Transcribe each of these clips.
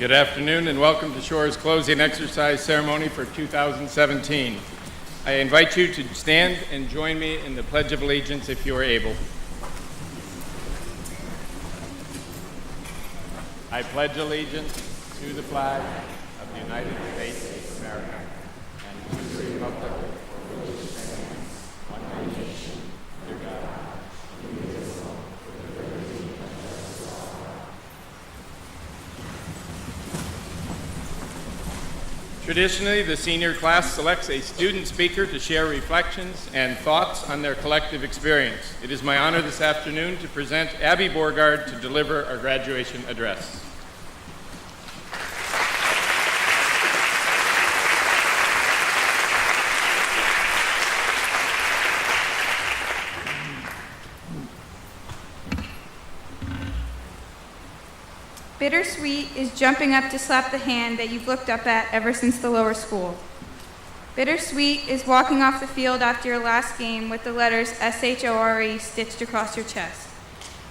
Good afternoon and welcome to Shore's closing exercise ceremony for 2017. I invite you to stand and join me in the Pledge of Allegiance if you are able. I pledge allegiance to the flag of the United States of America and to the republic for which it stands, one nation, under God, indivisible, with liberty and justice for all. Traditionally, the senior class selects a student speaker to share reflections and thoughts on their collective experience. It is my honor this afternoon to present Abby Borgard to deliver our graduation address. Bittersweet is jumping up to slap the hand that you've looked up at ever since the lower school. Bittersweet is walking off the field after your last game with the letters S-H-O-R-E stitched across your chest,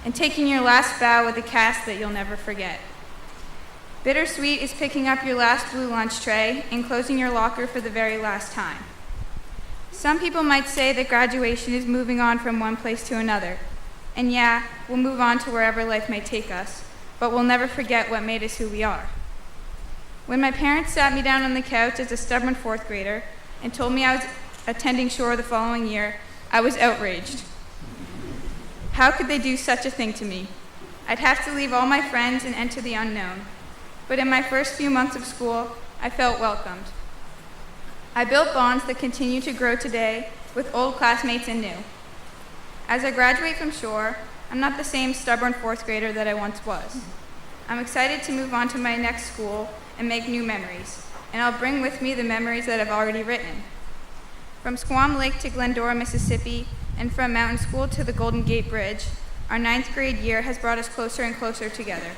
and taking your last bow with a cast that you'll never forget. Bittersweet is picking up your last blue lunch tray and closing your locker for the very last time. Some people might say that graduation is moving on from one place to another, and yeah, we'll move on to wherever life may take us, but we'll never forget what made us who we are. When my parents sat me down on the couch as a stubborn fourth grader and told me I was attending Shore the following year, I was outraged. How could they do such a thing to me? I'd have to leave all my friends and enter the unknown. But in my first few months of school, I felt welcomed. I built bonds that continue to grow today with old classmates and new. As I graduate from Shore, I'm not the same stubborn fourth grader that I once was. I'm excited to move on to my next school and make new memories, and I'll bring with me the memories that I've already written. From Squam Lake to Glendora, Mississippi, and from Mountain School to the Golden Gate Bridge, our 9th grade year has brought us closer and closer together.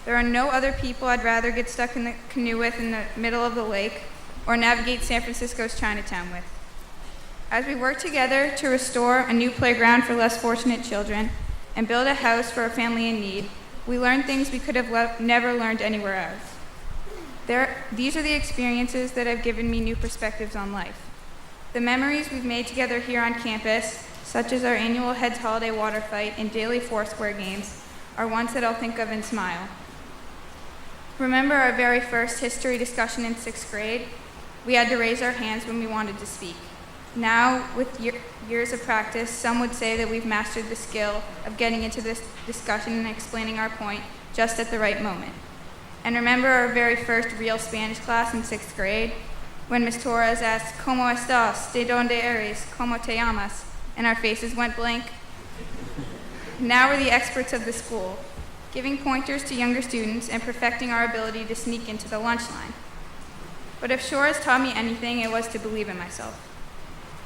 There are no other people I'd rather get stuck in the canoe with in the middle of the lake or navigate San Francisco's Chinatown with. As we work together to restore a new playground for less fortunate children and build a house for a family in need, we learn things we could have never learned anywhere else. These are the experiences that have given me new perspectives on life. The memories we've made together here on campus, such as our annual Heads Holiday water fight and daily Foursquare games, are ones that I'll think of and smile. Remember our very first history discussion in 6th grade? We had to raise our hands when we wanted to speak. Now, with years of practice, some would say that we've mastered the skill of getting into this discussion and explaining our point just at the right moment. And remember our very first real Spanish class in 6th grade, when Ms. Torres asked, "¿Cómo estás? ¿De dónde eres? ¿Cómo te llamas?" and our faces went blank? Now we're the experts of the school, giving pointers to younger students and perfecting our ability to sneak into the lunch line. But if Shore has taught me anything, it was to believe in myself.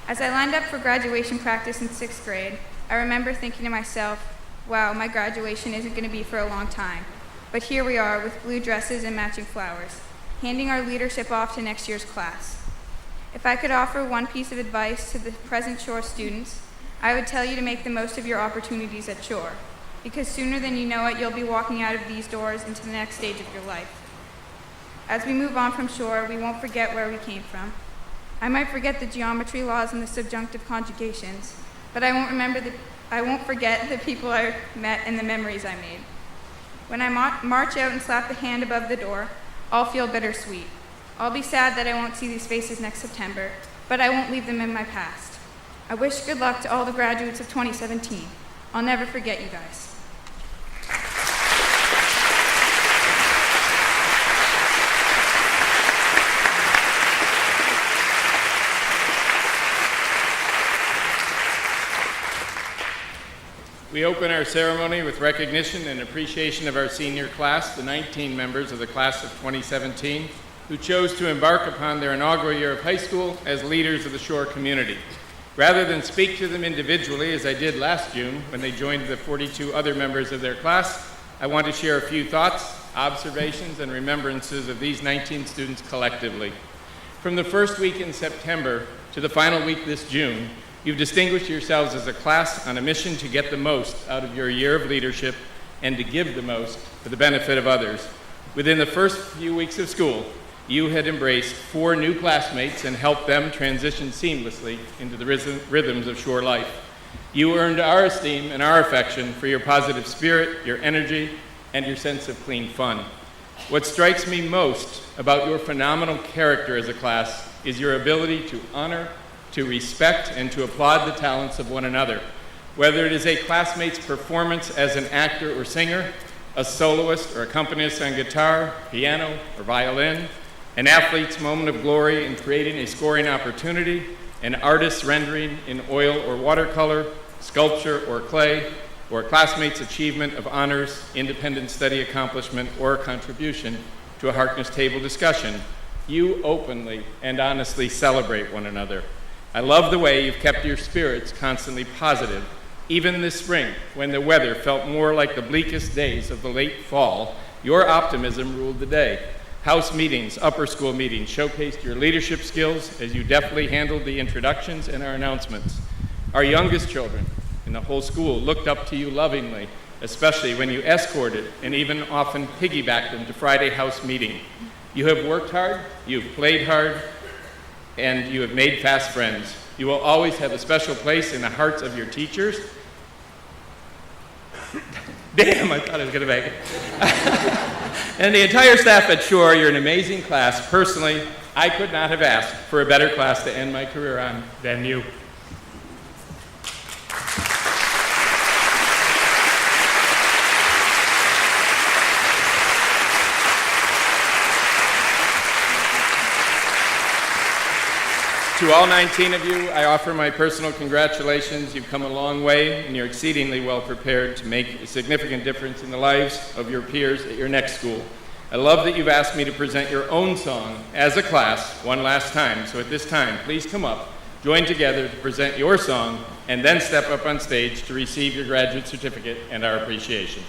As I lined up for graduation practice in 6th grade, I remember thinking to myself, wow, my graduation isn't going to be for a long time. But here we are with blue dresses and matching flowers, handing our leadership off to next year's class. If I could offer one piece of advice to the present Shore students, I would tell you to make the most of your opportunities at Shore, because sooner than you know it, you'll be walking out of these doors into the next stage of your life. As we move on from Shore, we won't forget where we came from. I might forget the geometry laws and the subjunctive conjugations, but I won't forget the people I met and the memories I made. When I march out and slap the hand above the door, I'll feel bittersweet. I'll be sad that I won't see these faces next September, but I won't leave them in my past. I wish good luck to all the graduates of 2017. I'll never forget you guys. We open our ceremony with recognition and appreciation of our senior class, the 19 members of the class of 2017, who chose to embark upon their inaugural year of high school as leaders of the Shore community. Rather than speak to them individually, as I did last June when they joined the 42 other members of their class, I want to share a few thoughts, observations, and remembrances of these 19 students collectively. From the first week in September to the final week this June, you've distinguished yourselves as a class on a mission to get the most out of your year of leadership and to give the most for the benefit of others. Within the first few weeks of school, you had embraced 4 new classmates and helped them transition seamlessly into the rhythms of shore life. You earned our esteem and our affection for your positive spirit, your energy, and your sense of clean fun. What strikes me most about your phenomenal character as a class is your ability to honor, to respect, and to applaud the talents of one another. Whether it is a classmate's performance as an actor or singer, a soloist or accompanist on guitar, piano, or violin, an athlete's moment of glory in creating a scoring opportunity, an artist's rendering in oil or watercolor, sculpture or clay, or a classmate's achievement of honors, independent study accomplishment, or contribution to a Harkness table discussion, you openly and honestly celebrate one another. I love the way you've kept your spirits constantly positive. Even this spring, when the weather felt more like the bleakest days of the late fall, your optimism ruled the day. House meetings, upper school meetings showcased your leadership skills as you deftly handled the introductions and our announcements. Our youngest children in the whole school looked up to you lovingly, especially when you escorted and even often piggybacked them to Friday house meeting. You have worked hard, you've played hard, and you have made fast friends. You will always have a special place in the hearts of your teachers. Damn, I thought I was going to make it. And the entire staff at Shore, you're an amazing class. Personally, I could not have asked for a better class to end my career on than you. To all 19 of you, I offer my personal congratulations. You've come a long way, and you're exceedingly well prepared to make a significant difference in the lives of your peers at your next school. I love that you've asked me to present your own song as a class one last time. So at this time, please come up, join together to present your song, and then step up on stage to receive your graduate certificate and our appreciation.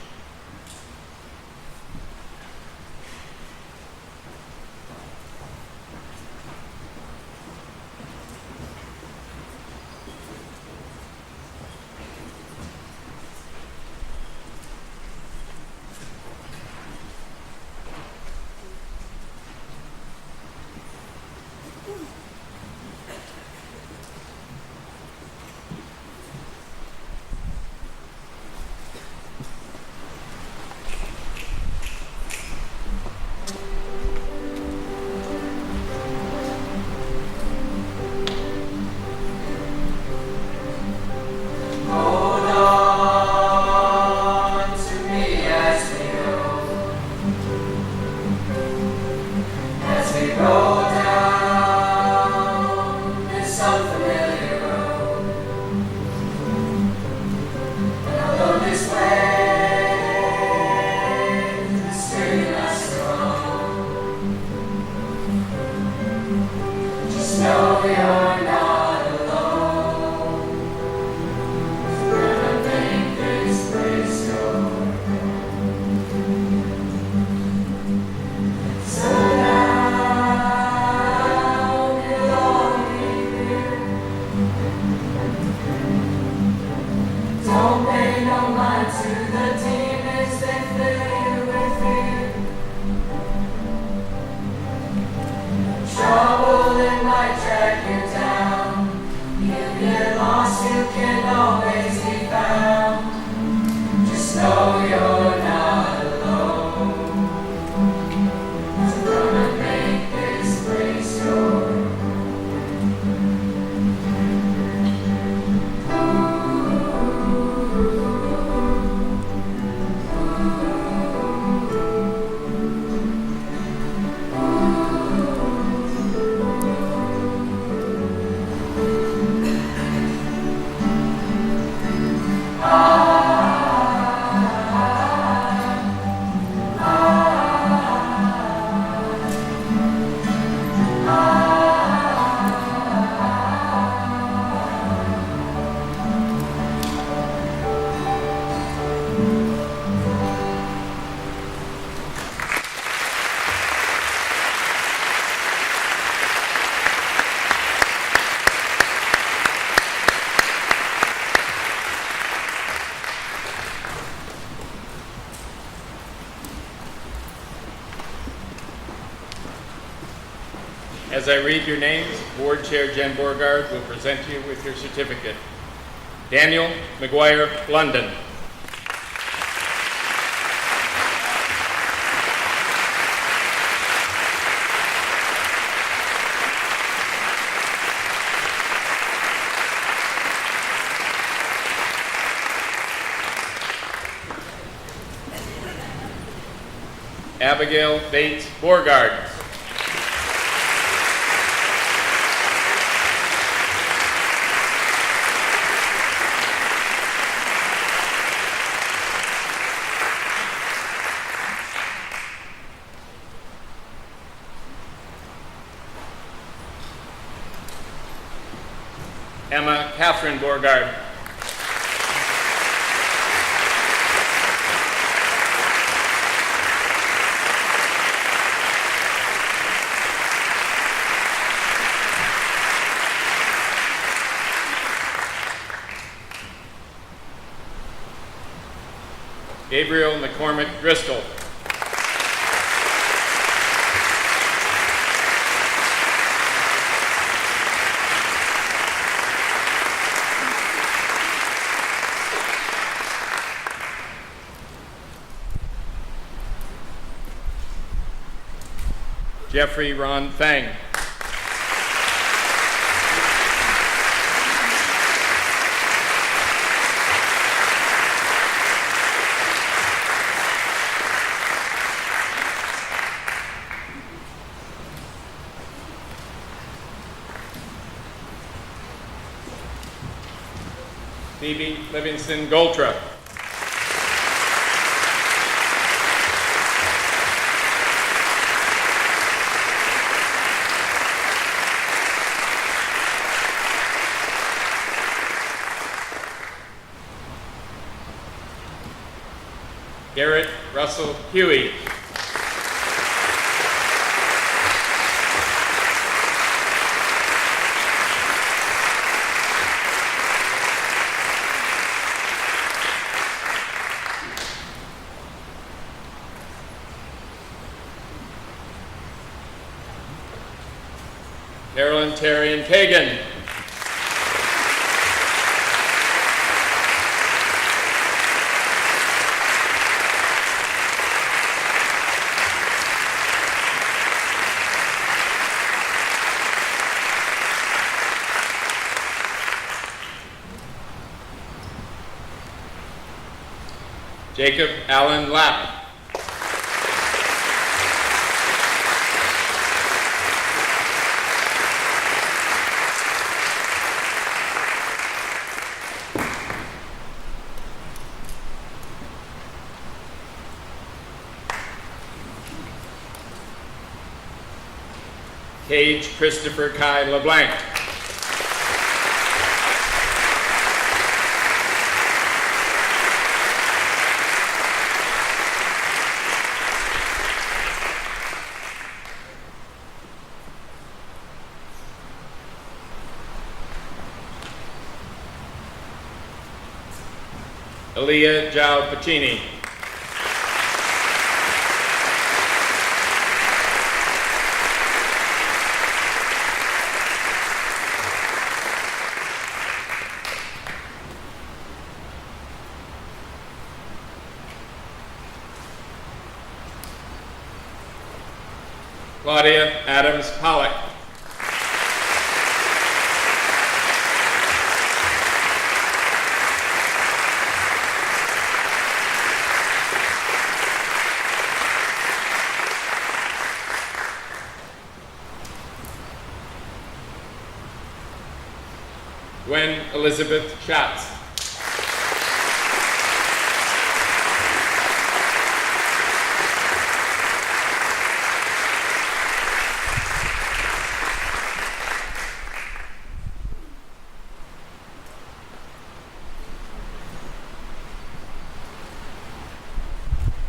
As I read your names, Board Chair Jen Borgard will present you with your certificate. Daniel McGuire London. Abigail Bates Borgard. Emma Catherine Borgard. Gabriel McCormick Driscoll. Jeffrey Ron Fang. Phoebe Livingston Goltra. Garrett Russell Huey. Carolyn Terrian Kagan. Jacob Allen Lapp. Cage Christopher Kai LeBlanc. Aaliyah Jao Pacini. Claudia Adams Pollock. Gwen Elizabeth Schatz.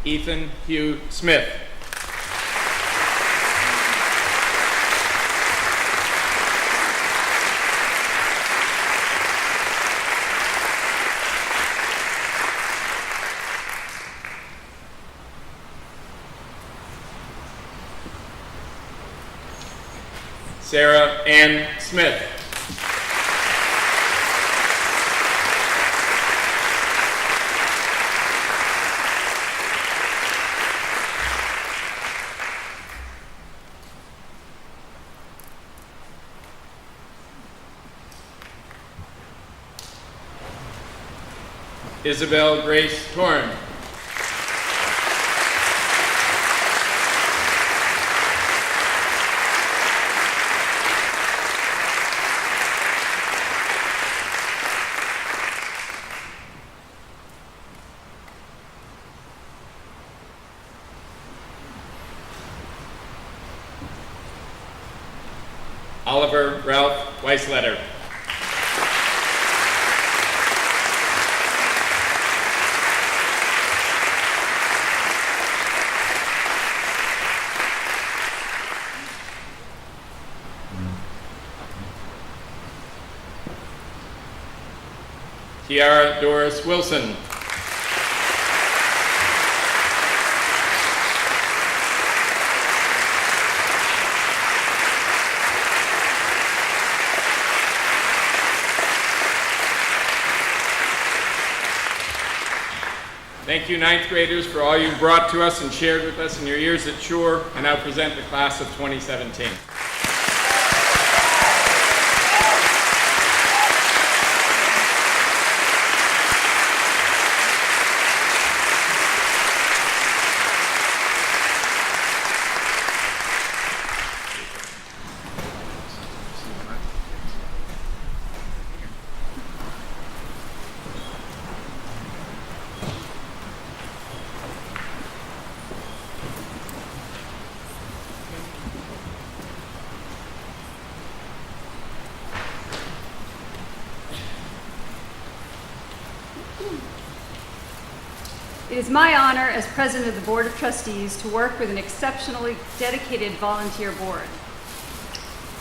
Ethan Hugh Smith. Sarah Ann Smith. Isabel Grace Torn. Oliver Ralph Weisletter. Kiara Doris Wilson. Thank you, ninth graders, for all you've brought to us and shared with us in your years at Shore, and now present the class of 2017. It is my honor as president of the Board of Trustees to work with an exceptionally dedicated volunteer board.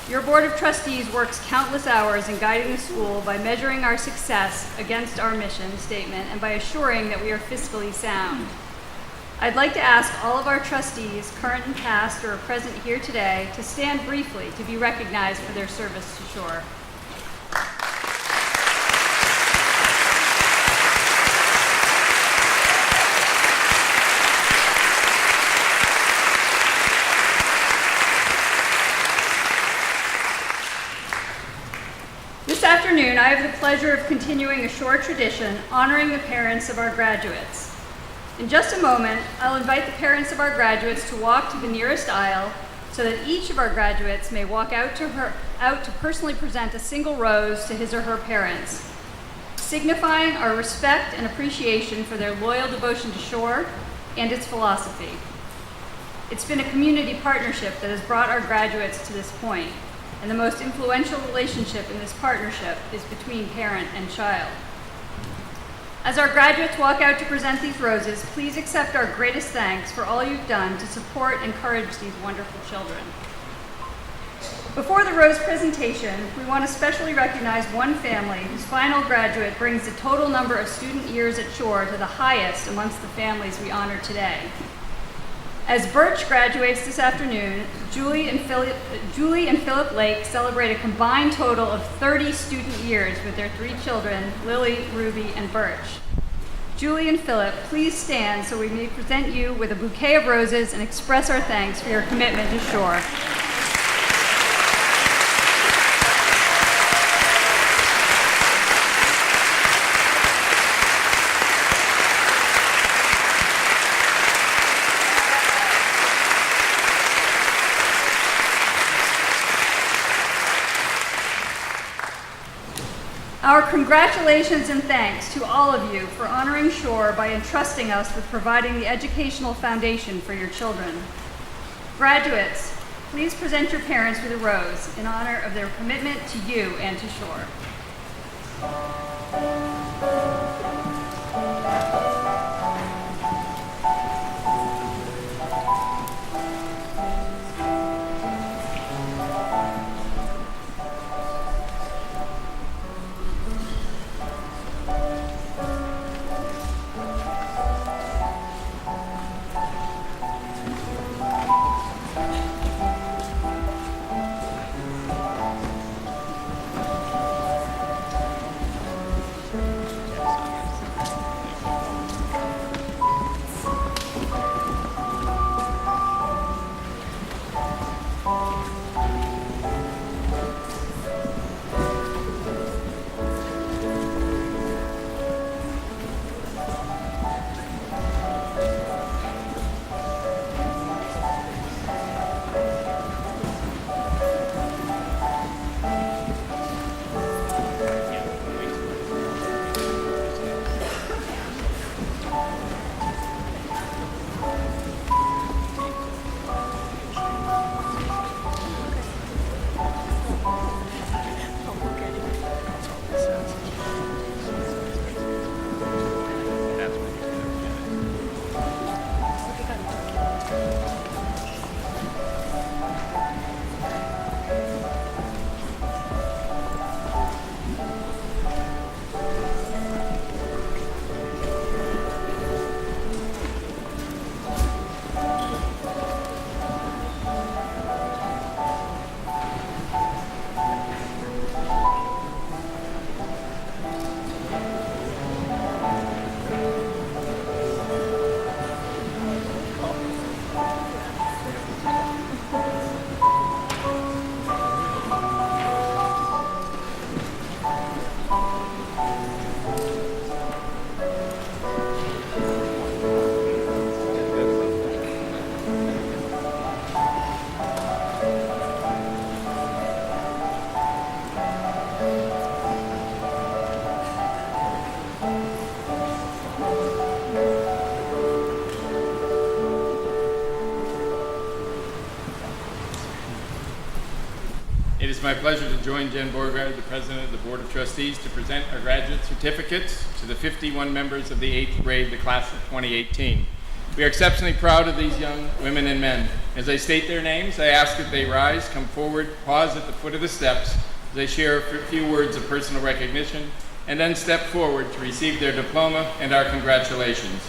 Your Board of Trustees works countless hours in guiding the school by measuring our success against our mission statement and by assuring that we are fiscally sound. I'd like to ask all of our trustees, current and past, or present here today, to stand briefly to be recognized for their service to Shore. This afternoon, I have the pleasure of continuing a Shore tradition honoring the parents of our graduates. In just a moment, I'll invite the parents of our graduates to walk to the nearest aisle so that each of our graduates may walk out to personally present a single rose to his or her parents, signifying our respect and appreciation for their loyal devotion to Shore and its philosophy. It's been a community partnership that has brought our graduates to this point, and the most influential relationship in this partnership is between parent and child. As our graduates walk out to present these roses, please accept our greatest thanks for all you've done to support and encourage these wonderful children. Before the rose presentation, we want to specially recognize one family whose final graduate brings the total number of student years at Shore to the highest amongst the families we honor today. As Birch graduates this afternoon, Julie and Philip Lake celebrate a combined total of 30 student years with their 3 children, Lily, Ruby, and Birch. Julie and Philip, please stand so we may present you with a bouquet of roses and express our thanks for your commitment to Shore. Our congratulations and thanks to all of you for honoring Shore by entrusting us with providing the educational foundation for your children. Graduates, please present your parents with a rose in honor of their commitment to you and to Shore. It is my pleasure to join Jen Beauregard, the President of the Board of Trustees, to present our graduate certificates to the 51 members of the 8th grade, the class of 2018. We are exceptionally proud of these young women and men. As I state their names, I ask that they rise, come forward, pause at the foot of the steps as they share a few words of personal recognition, and then step forward to receive their diploma and our congratulations.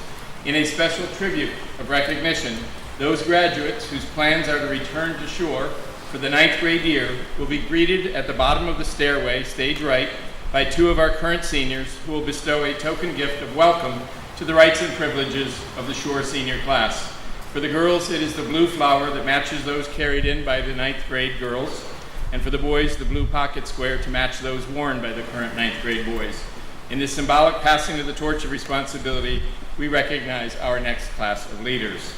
In a special tribute of recognition, those graduates whose plans are to return to shore for the 9th grade year will be greeted at the bottom of the stairway, stage right, by two of our current seniors who will bestow a token gift of welcome to the rights and privileges of the Shore senior class. For the girls, it is the blue flower that matches those carried in by the 9th grade girls, and for the boys, the blue pocket square to match those worn by the current 9th grade boys. In this symbolic passing of the torch of responsibility, we recognize our next class of leaders.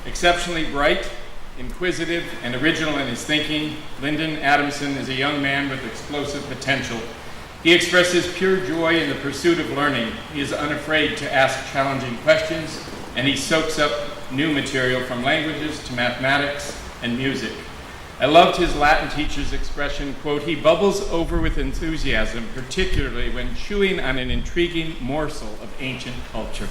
Exceptionally bright, inquisitive, and original in his thinking, Lyndon Adamson is a young man with explosive potential. He expresses pure joy in the pursuit of learning. He is unafraid to ask challenging questions, and he soaks up new material from languages to mathematics and music. I loved his Latin teacher's expression, quote, "He bubbles over with enthusiasm, particularly when chewing on an intriguing morsel of ancient culture."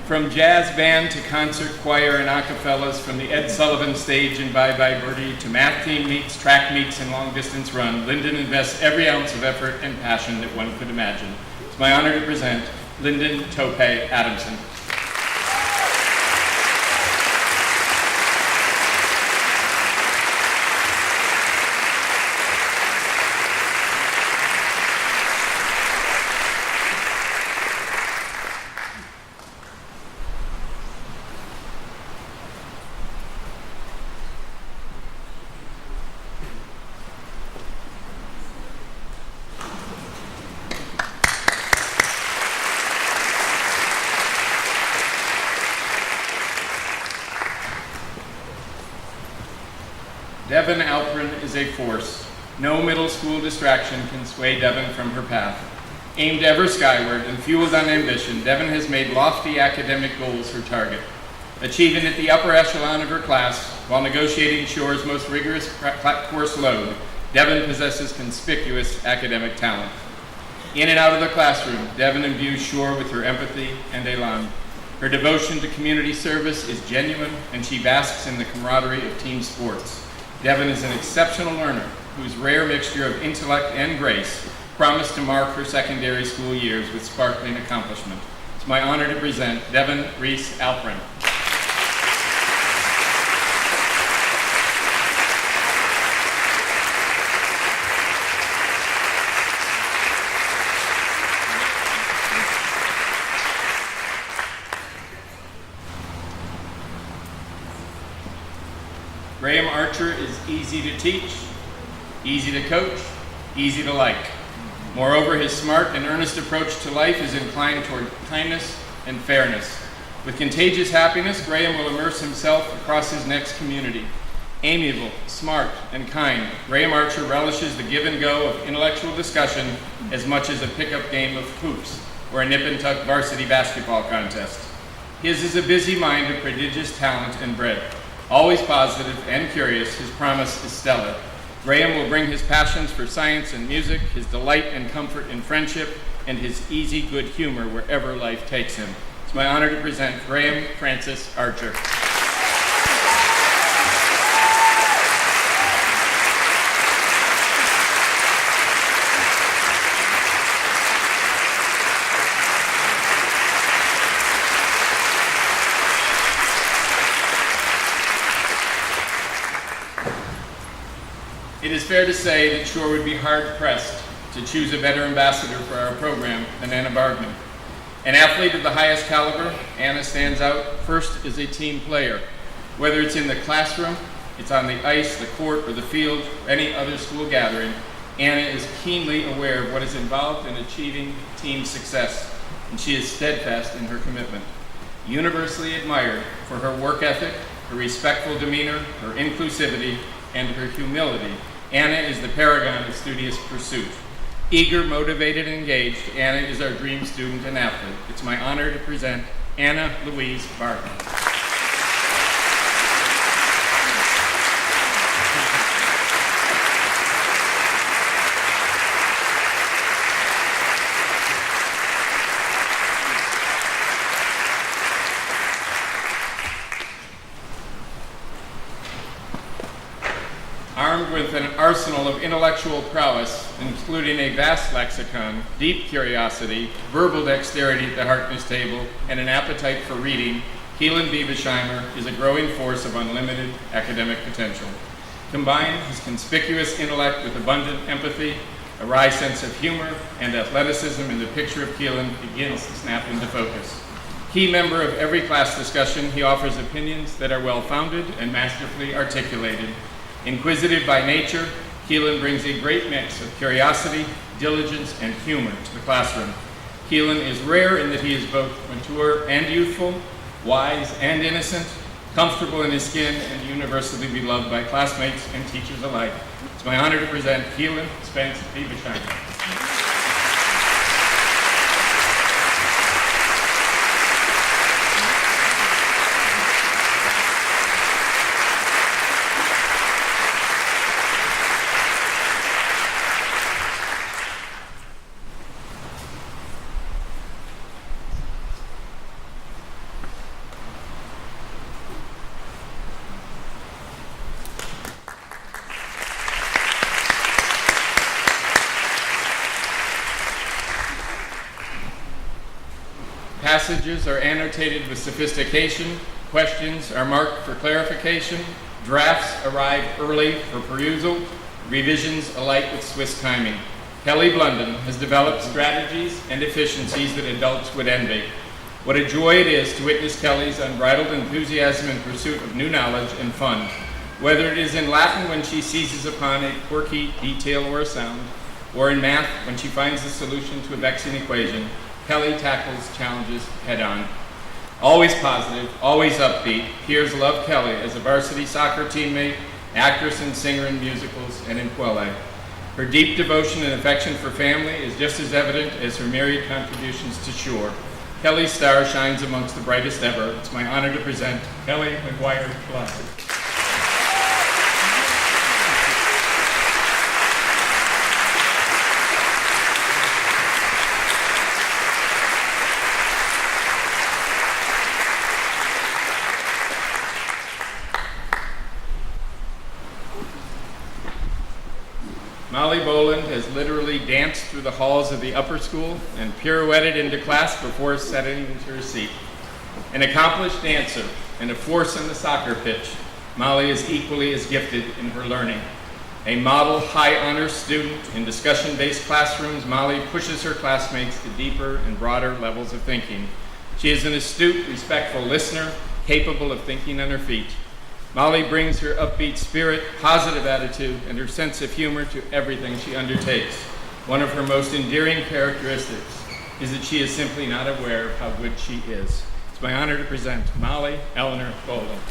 From jazz band to concert choir and acapellas, from the Ed Sullivan stage in Bye Bye Birdie to math team meets, track meets, and long distance run, Lyndon invests every ounce of effort and passion that one could imagine. It's my honor to present Lyndon Tope Adamson. Devon Alprin is a force. No middle school distraction can sway Devon from her path. Aimed ever skyward and fueled on ambition, Devon has made lofty academic goals her target. Achieving at the upper echelon of her class while negotiating Shore's most rigorous course load, Devon possesses conspicuous academic talent. In and out of the classroom, Devon imbues Shore with her empathy and elan. Her devotion to community service is genuine, and she basks in the camaraderie of team sports. Devon is an exceptional learner whose rare mixture of intellect and grace promised to mark her secondary school years with sparkling accomplishment. It's my honor to present Devon Reese Alprin. Graham Archer is easy to teach, easy to coach, easy to like. Moreover, his smart and earnest approach to life is inclined toward kindness and fairness. With contagious happiness, Graham will immerse himself across his next community. Amiable, smart, and kind, Graham Archer relishes the give and go of intellectual discussion as much as a pickup game of hoops or a nip and tuck varsity basketball contest. His is a busy mind of prodigious talent and breadth. Always positive and curious, his promise is stellar. Graham will bring his passions for science and music, his delight and comfort in friendship, and his easy good humor wherever life takes him. It's my honor to present Graham Francis Archer. It is fair to say that Shore would be hard-pressed to choose a better ambassador for our program than Anna Bargman. An athlete of the highest caliber, Anna stands out first as a team player. Whether it's in the classroom, it's on the ice, the court, or the field, or any other school gathering, Anna is keenly aware of what is involved in achieving team success, and she is steadfast in her commitment. Universally admired for her work ethic, her respectful demeanor, her inclusivity, and her humility, Anna is the paragon of studious pursuit. Eager, motivated, and engaged, Anna is our dream student and athlete. It's my honor to present Anna Louise Barton. Armed with an arsenal of intellectual prowess, including a vast lexicon, deep curiosity, verbal dexterity at the Harkness table, and an appetite for reading, Keelan Biebesheimer is a growing force of unlimited academic potential. Combine his conspicuous intellect with abundant empathy, a wry sense of humor, and athleticism, and the picture of Keelan begins to snap into focus. Key member of every class discussion, he offers opinions that are well-founded and masterfully articulated. Inquisitive by nature, Keelan brings a great mix of curiosity, diligence, and humor to the classroom. Keelan is rare in that he is both mature and youthful, wise and innocent, comfortable in his skin, and universally beloved by classmates and teachers alike. It's my honor to present Keelan Spence Biebesheimer. Passages are annotated with sophistication, questions are marked for clarification, drafts arrive early for perusal, revisions alight with Swiss timing. Kelly Blunden has developed strategies and efficiencies that adults would envy. What a joy it is to witness Kelly's unbridled enthusiasm in pursuit of new knowledge and fun. Whether it is in Latin when she seizes upon a quirky detail or a sound, or in math when she finds the solution to a vexing equation, Kelly tackles challenges head-on. Always positive, always upbeat, peers love Kelly as a varsity soccer teammate, actress and singer in musicals and in Puele. Her deep devotion and affection for family is just as evident as her myriad contributions to Shore. Kelly's star shines amongst the brightest ever. It's my honor to present Kelly McGuire Classic. Molly Boland has literally danced through the halls of the upper school and pirouetted into class before settling into her seat. An accomplished dancer and a force on the soccer pitch, Molly is equally as gifted in her learning. A model high honors student in discussion-based classrooms, Molly pushes her classmates to deeper and broader levels of thinking. She is an astute, respectful listener, capable of thinking on her feet. Molly brings her upbeat spirit, positive attitude, and her sense of humor to everything she undertakes. One of her most endearing characteristics is that she is simply not aware of how good she is. It's my honor to present Molly Eleanor Boland.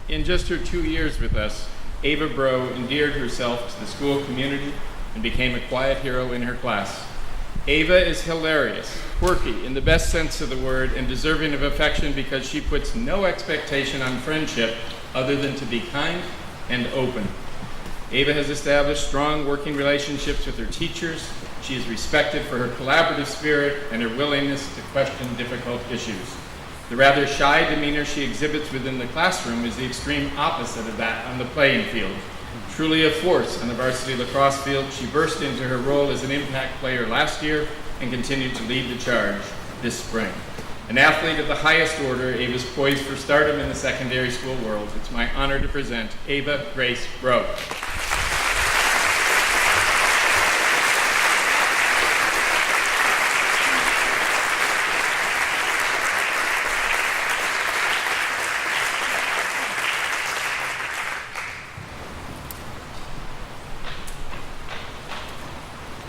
In just her 2 years with us, Ava Bro endeared herself to the school community and became a quiet hero in her class. Ava is hilarious, quirky in the best sense of the word, and deserving of affection because she puts no expectation on friendship other than to be kind and open. Ava has established strong working relationships with her teachers. She is respected for her collaborative spirit and her willingness to question difficult issues. The rather shy demeanor she exhibits within the classroom is the extreme opposite of that on the playing field. Truly a force on the varsity lacrosse field, she burst into her role as an impact player last year and continued to lead the charge this spring. An athlete of the highest order, Ava's poised for stardom in the secondary school world. It's my honor to present Ava Grace Bro.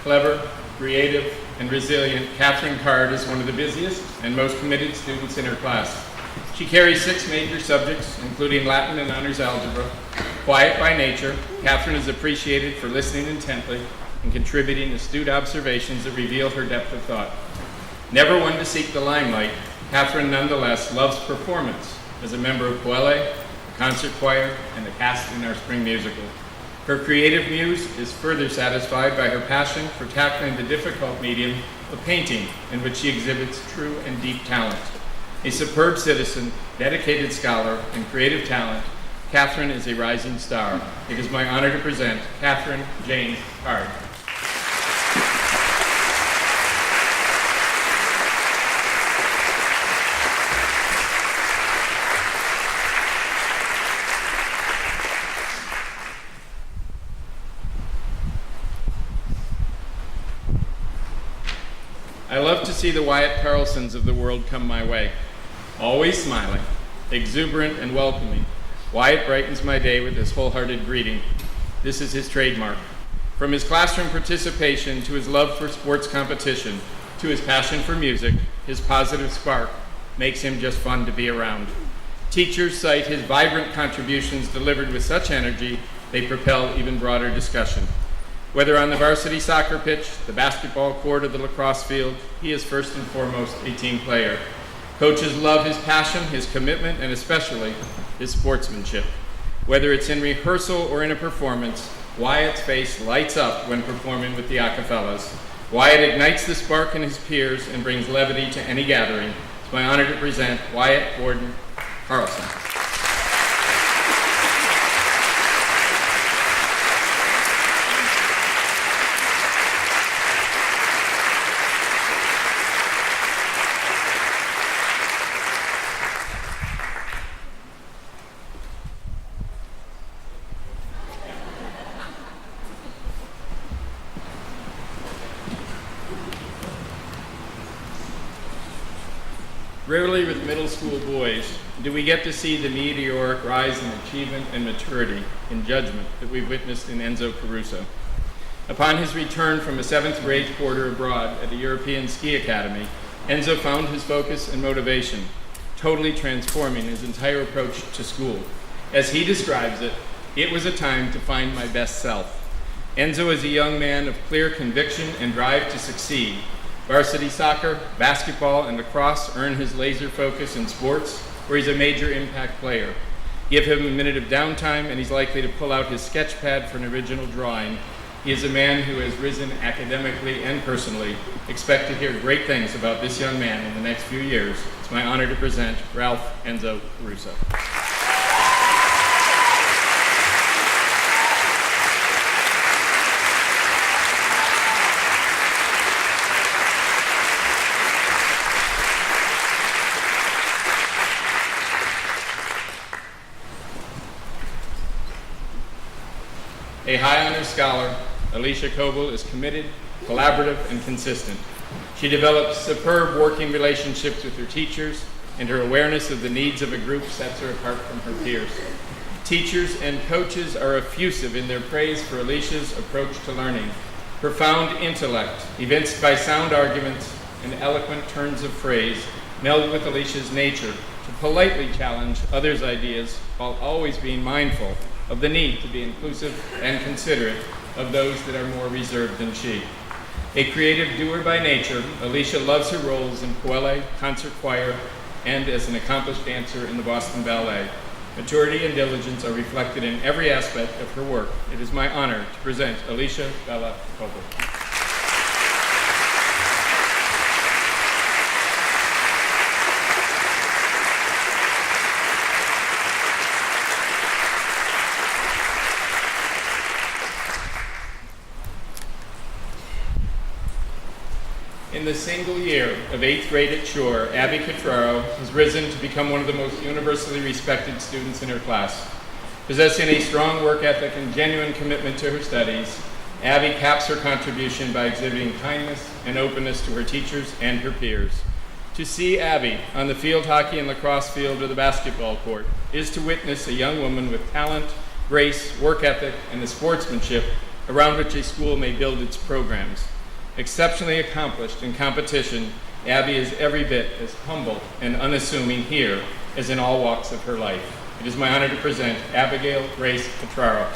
Clever, creative, and resilient, Catherine Card is one of the busiest and most committed students in her class. She carries 6 major subjects, including Latin and honors algebra. Quiet by nature, Catherine is appreciated for listening intently and contributing astute observations that reveal her depth of thought. Never one to seek the limelight, Catherine nonetheless loves performance as a member of Puele, the concert choir, and the cast in our spring musical. Her creative muse is further satisfied by her passion for tackling the difficult medium of painting, in which she exhibits true and deep talent. A superb citizen, dedicated scholar, and creative talent, Catherine is a rising star. It is my honor to present Catherine Jane Card. I love to see the Wyatt Carlsons of the world come my way. Always smiling, exuberant and welcoming, Wyatt brightens my day with his wholehearted greeting. This is his trademark. From his classroom participation to his love for sports competition, to his passion for music, his positive spark makes him just fun to be around. Teachers cite his vibrant contributions delivered with such energy, they propel even broader discussion. Whether on the varsity soccer pitch, the basketball court, or the lacrosse field, he is first and foremost a team player. Coaches love his passion, his commitment, and especially his sportsmanship. Whether it's in rehearsal or in a performance, Wyatt's face lights up when performing with the Acapellas. Wyatt ignites the spark in his peers and brings levity to any gathering. It's my honor to present Wyatt Gordon Carlson. Rarely with middle school boys do we get to see the meteoric rise in achievement and maturity in judgment that we've witnessed in Enzo Caruso. Upon his return from a 7th grade quarter abroad at a European ski academy, Enzo found his focus and motivation, totally transforming his entire approach to school. As he describes it, it was a time to find my best self. Enzo is a young man of clear conviction and drive to succeed. Varsity soccer, basketball, and lacrosse earn his laser focus in sports, where he's a major impact player. Give him a minute of downtime, and he's likely to pull out his sketch pad for an original drawing. He is a man who has risen academically and personally. Expect to hear great things about this young man in the next few years. It's my honor to present Ralph Enzo Caruso. A high honor scholar, Alicia Coble is committed, collaborative, and consistent. She develops superb working relationships with her teachers, and her awareness of the needs of a group sets her apart from her peers. Teachers and coaches are effusive in their praise for Alicia's approach to learning. Profound intellect, evinced by sound arguments and eloquent turns of phrase, meld with Alicia's nature to politely challenge others' ideas while always being mindful of the need to be inclusive and considerate of those that are more reserved than she. A creative doer by nature, Alicia loves her roles in Coele, concert choir, and as an accomplished dancer in the Boston Ballet. Maturity and diligence are reflected in every aspect of her work. It is my honor to present Alicia Bella Coble. In the single year of 8th grade at Shore, Abby Cotraro has risen to become one of the most universally respected students in her class. Possessing a strong work ethic and genuine commitment to her studies, Abby caps her contribution by exhibiting kindness and openness to her teachers and her peers. To see Abby on the field hockey and lacrosse field or the basketball court is to witness a young woman with talent, grace, work ethic, and the sportsmanship around which a school may build its programs. Exceptionally accomplished in competition, Abby is every bit as humble and unassuming here as in all walks of her life. It is my honor to present Abigail Grace Cotraro.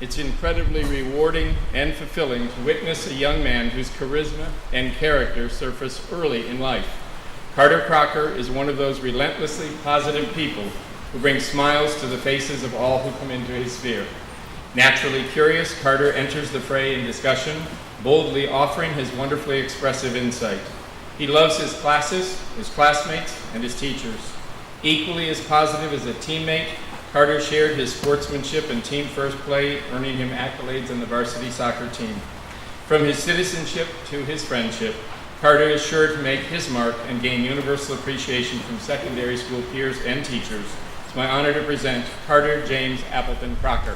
It's incredibly rewarding and fulfilling to witness a young man whose charisma and character surface early in life. Carter Crocker is one of those relentlessly positive people who bring smiles to the faces of all who come into his sphere. Naturally curious, Carter enters the fray in discussion, boldly offering his wonderfully expressive insight. He loves his classes, his classmates, and his teachers. Equally as positive as a teammate, Carter shared his sportsmanship and team first play, earning him accolades on the varsity soccer team. From his citizenship to his friendship, Carter is sure to make his mark and gain universal appreciation from secondary school peers and teachers. It's my honor to present Carter James Appleton Crocker.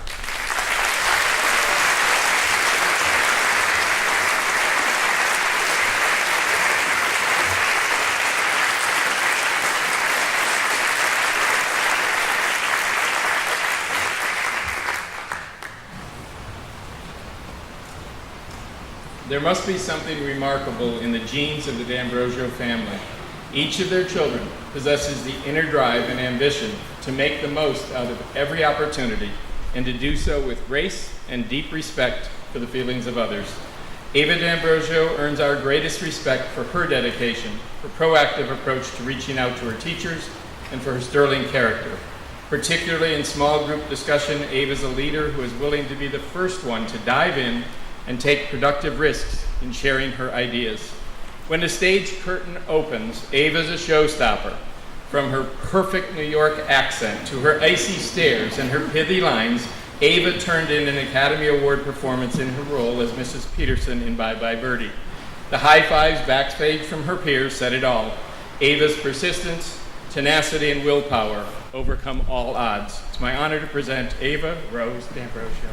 There must be something remarkable in the genes of the D'Ambrosio family. Each of their children possesses the inner drive and ambition to make the most out of every opportunity and to do so with grace and deep respect for the feelings of others. Ava D'Ambrosio earns our greatest respect for her dedication, her proactive approach to reaching out to her teachers, and for her sterling character. Particularly in small group discussion, Ava is a leader who is willing to be the first one to dive in and take productive risks in sharing her ideas. When the stage curtain opens, Ava's a showstopper. From her perfect New York accent to her icy stares and her pithy lines, Ava turned in an Academy Award performance in her role as Mrs. Peterson in Bye Bye Birdie. The high fives backstage from her peers said it all. Ava's persistence, tenacity, and willpower overcome all odds. It's my honor to present Ava Rose D'Ambrosio.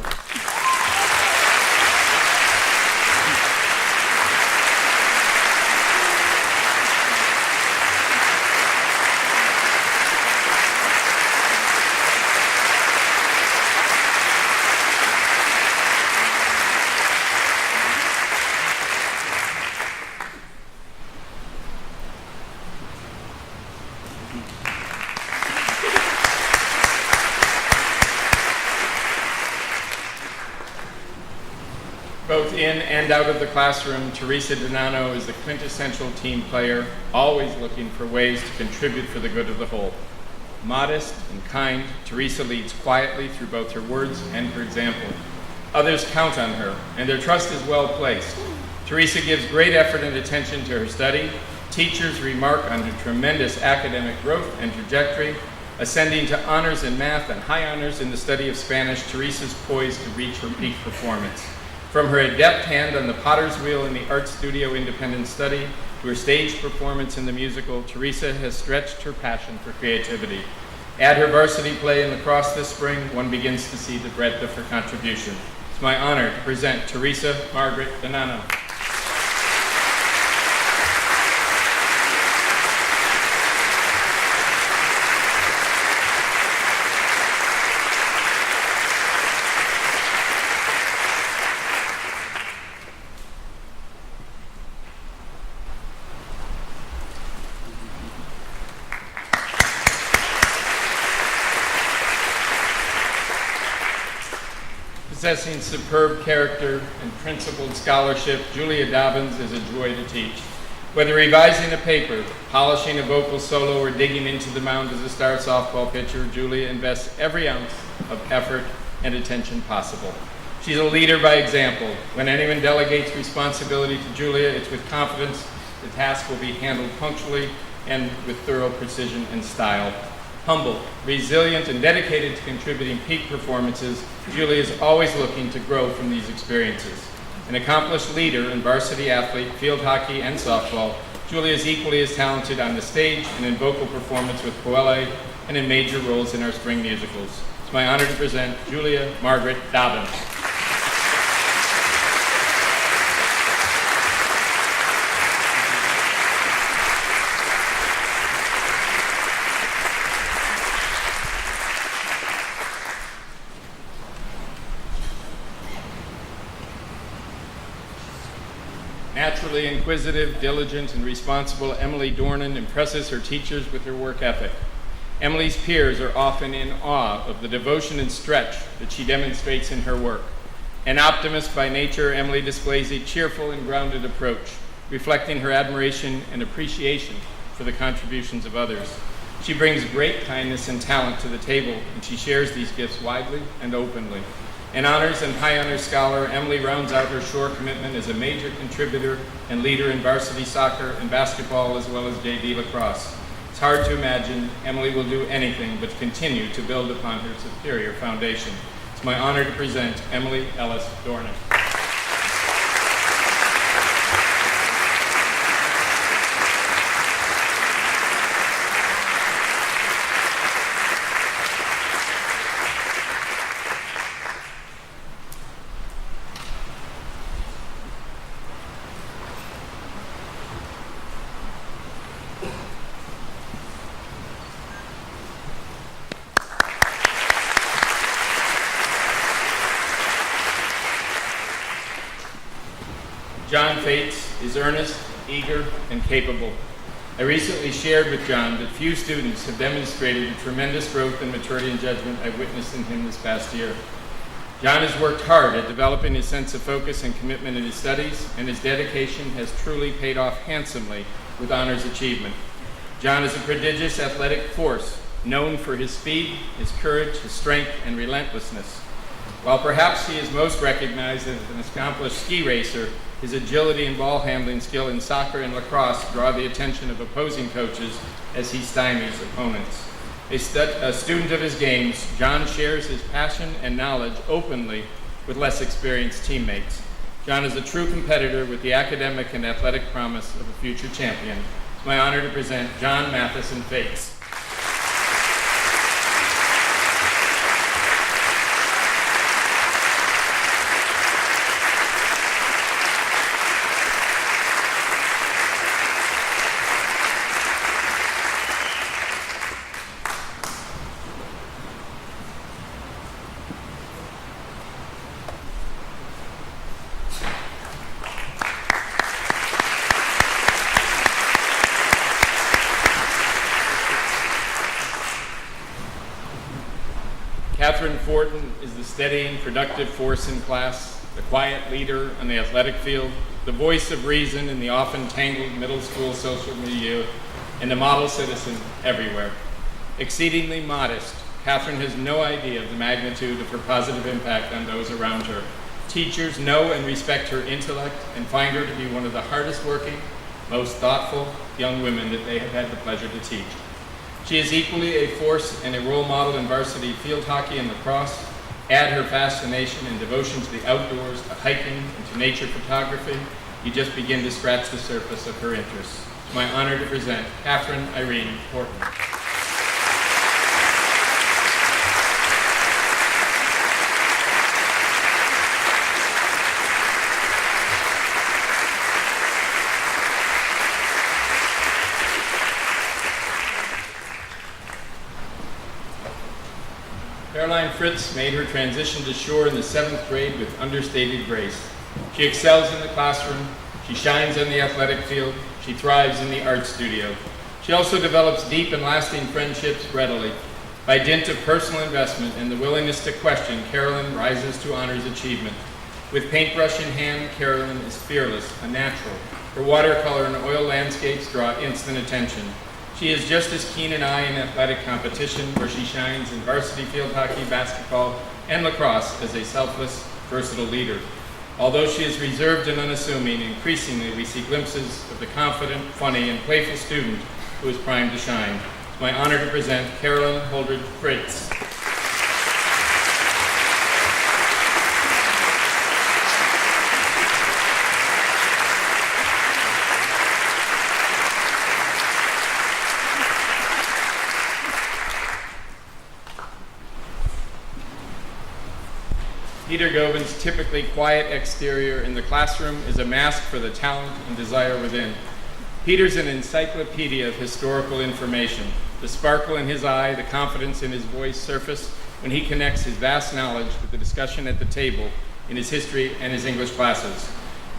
Both in and out of the classroom, Teresa Donano is the quintessential team player, always looking for ways to contribute for the good of the whole. Modest and kind, Teresa leads quietly through both her words and her example. Others count on her, and their trust is well placed. Teresa gives great effort and attention to her study. Teachers remark on her tremendous academic growth and trajectory. Ascending to honors in math and high honors in the study of Spanish, Teresa's poised to reach her peak performance. From her adept hand on the potter's wheel in the art studio independent study to her stage performance in the musical, Teresa has stretched her passion for creativity. Add her varsity play in lacrosse this spring, one begins to see the breadth of her contribution. It's my honor to present Teresa Margaret Donano. Possessing superb character and principled scholarship, Julia Dobbins is a joy to teach. Whether revising a paper, polishing a vocal solo, or digging into the mound as a star softball pitcher, Julia invests every ounce of effort and attention possible. She's a leader by example. When anyone delegates responsibility to Julia, it's with confidence the task will be handled punctually and with thorough precision and style. Humble, resilient, and dedicated to contributing peak performances, Julia is always looking to grow from these experiences. An accomplished leader and varsity athlete, field hockey, and softball, Julia is equally as talented on the stage and in vocal performance with Coele and in major roles in our spring musicals. It's my honor to present Julia Margaret Dobbins. Naturally inquisitive, diligent, and responsible, Emily Dornan impresses her teachers with her work ethic. Emily's peers are often in awe of the devotion and stretch that she demonstrates in her work. An optimist by nature, Emily displays a cheerful and grounded approach, reflecting her admiration and appreciation for the contributions of others. She brings great kindness and talent to the table, and she shares these gifts widely and openly. An honors and high honors scholar, Emily rounds out her shore commitment as a major contributor and leader in varsity soccer and basketball, as well as JV lacrosse. It's hard to imagine Emily will do anything but continue to build upon her superior foundation. It's my honor to present Emily Ellis Dornick. John Fates is earnest, eager, and capable. I recently shared with John that few students have demonstrated the tremendous growth and maturity and judgment I've witnessed in him this past year. John has worked hard at developing his sense of focus and commitment in his studies, and his dedication has truly paid off handsomely with honors achievement. John is a prodigious athletic force, known for his speed, his courage, his strength, and relentlessness. While perhaps he is most recognized as an accomplished ski racer, his agility and ball handling skill in soccer and lacrosse draw the attention of opposing coaches as he stymies opponents. A student of his games, John shares his passion and knowledge openly with less experienced teammates. John is a true competitor with the academic and athletic promise of a future champion. It's my honor to present John Matheson Fates. Catherine Fortin is the steady and productive force in class, the quiet leader on the athletic field, the voice of reason in the often tangled middle school social milieu, and a model citizen everywhere. Exceedingly modest, Catherine has no idea of the magnitude of her positive impact on those around her. Teachers know and respect her intellect and find her to be one of the hardest working, most thoughtful young women that they have had the pleasure to teach. She is equally a force and a role model in varsity field hockey and lacrosse. Add her fascination and devotion to the outdoors, to hiking, and to nature photography, you just begin to scratch the surface of her interests. It's my honor to present Catherine Irene Horton. Caroline Fritz made her transition to shore in the 7th grade with understated grace. She excels in the classroom, she shines on the athletic field, she thrives in the art studio. She also develops deep and lasting friendships readily. By dint of personal investment and the willingness to question, Carolyn rises to honors achievement. With paintbrush in hand, Carolyn is fearless, a natural. Her watercolor and oil landscapes draw instant attention. She is just as keen an eye in athletic competition, where she shines in varsity field hockey, basketball, and lacrosse as a selfless, versatile leader. Although she is reserved and unassuming, increasingly we see glimpses of the confident, funny, and playful student who is primed to shine. It's my honor to present Carolyn Holdridge Fritz. Peter Govin's typically quiet exterior in the classroom is a mask for the talent and desire within. Peter's an encyclopedia of historical information. The sparkle in his eye, the confidence in his voice surface when he connects his vast knowledge with the discussion at the table in his history and his English classes.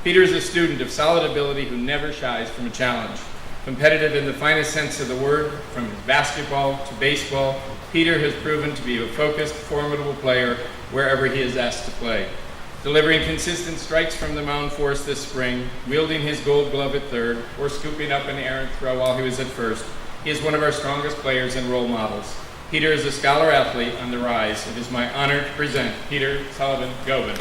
Peter is a student of solid ability who never shies from a challenge. Competitive in the finest sense of the word, from his basketball to baseball, Peter has proven to be a focused, formidable player wherever he is asked to play. Delivering consistent strikes from the mound for us this spring, wielding his gold glove at third, or scooping up an errant throw while he was at first, he is one of our strongest players and role models. Peter is a scholar athlete on the rise. It is my honor to present Peter Sullivan Gobin.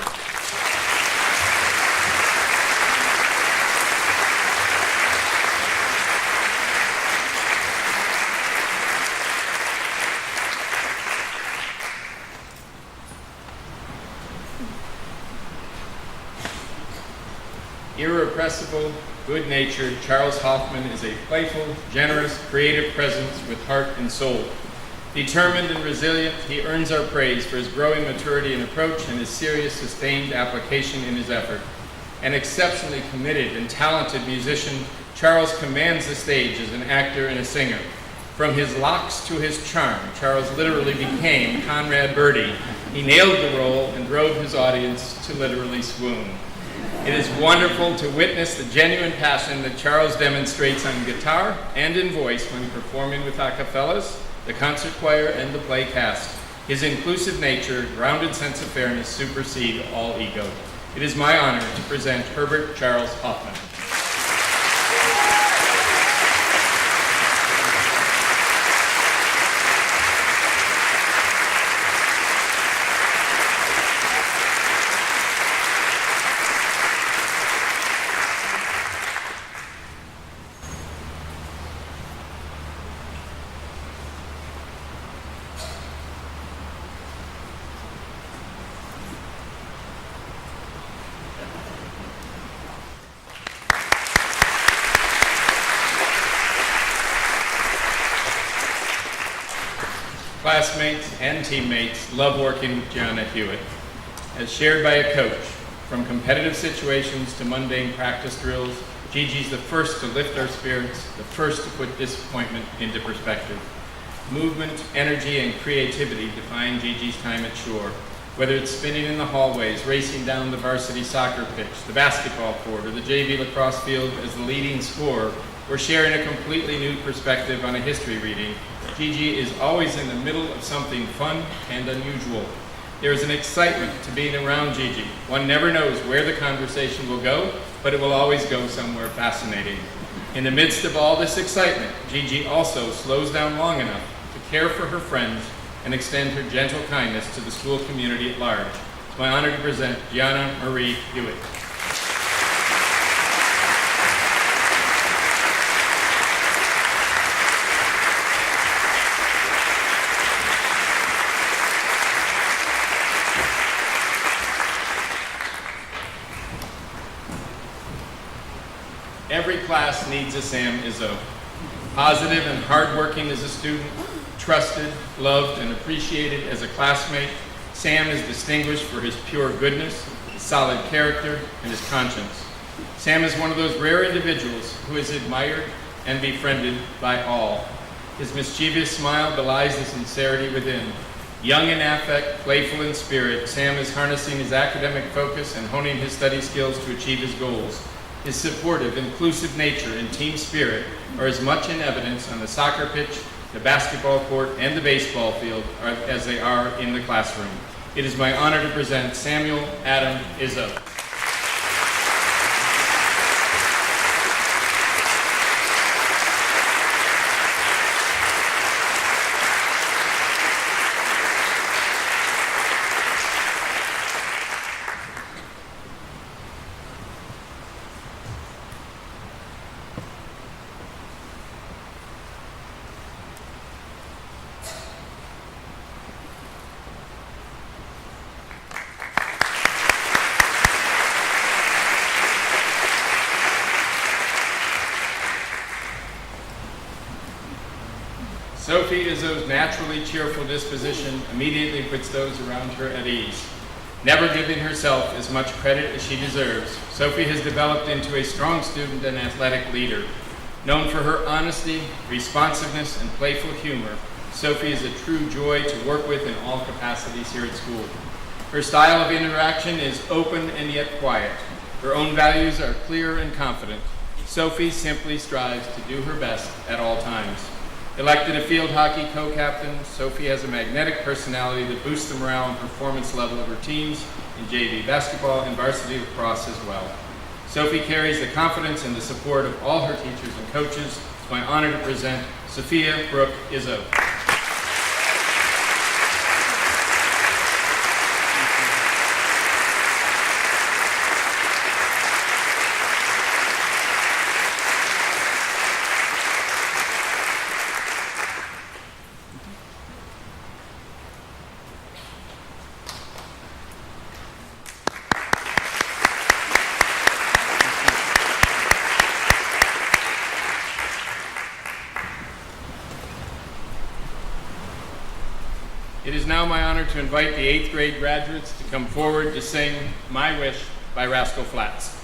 Irrepressible, good-natured, Charles Hoffman is a playful, generous, creative presence with heart and soul. Determined and resilient, he earns our praise for his growing maturity and approach and his serious, sustained application in his effort. An exceptionally committed and talented musician, Charles commands the stage as an actor and a singer. From his locks to his charm, Charles literally became Conrad Birdie. He nailed the role and drove his audience to literally swoon. It is wonderful to witness the genuine passion that Charles demonstrates on guitar and in voice when performing with a cappellas, the concert choir, and the play cast. His inclusive nature, grounded sense of fairness supersede all ego. It is my honor to present Herbert Charles Hoffman. Classmates and teammates love working with Gianna Hewitt. As shared by a coach, from competitive situations to mundane practice drills, Gigi's the first to lift our spirits, the first to put disappointment into perspective. Movement, energy, and creativity define Gigi's time at shore. Whether it's spinning in the hallways, racing down the varsity soccer pitch, the basketball court, or the JV lacrosse field as the leading scorer, or sharing a completely new perspective on a history reading, Gigi is always in the middle of something fun and unusual. There is an excitement to being around Gigi. One never knows where the conversation will go, but it will always go somewhere fascinating. In the midst of all this excitement, Gigi also slows down long enough to care for her friends and extend her gentle kindness to the school community at large. It's my honor to present Gianna Marie Hewitt. Every class needs a Sam Izzo. Positive and hardworking as a student, trusted, loved, and appreciated as a classmate, Sam is distinguished for his pure goodness, his solid character, and his conscience. Sam is one of those rare individuals who is admired and befriended by all. His mischievous smile belies the sincerity within. Young in affect, playful in spirit, Sam is harnessing his academic focus and honing his study skills to achieve his goals. His supportive, inclusive nature and team spirit are as much in evidence on the soccer pitch, the basketball court, and the baseball field as they are in the classroom. It is my honor to present Samuel Adam Izzo. Sophie Izzo's naturally cheerful disposition immediately puts those around her at ease. Never giving herself as much credit as she deserves, Sophie has developed into a strong student and athletic leader. Known for her honesty, responsiveness, and playful humor, Sophie is a true joy to work with in all capacities here at school. Her style of interaction is open and yet quiet. Her own values are clear and confident. Sophie simply strives to do her best at all times. Elected a field hockey co-captain, Sophie has a magnetic personality that boosts the morale and performance level of her teams in JV basketball and varsity lacrosse as well. Sophie carries the confidence and the support of all her teachers and coaches. It's my honor to present Sophia Brooke Izzo. It is now my honor to invite the 8th grade graduates to come forward to sing My Wish by Rascal Flatts.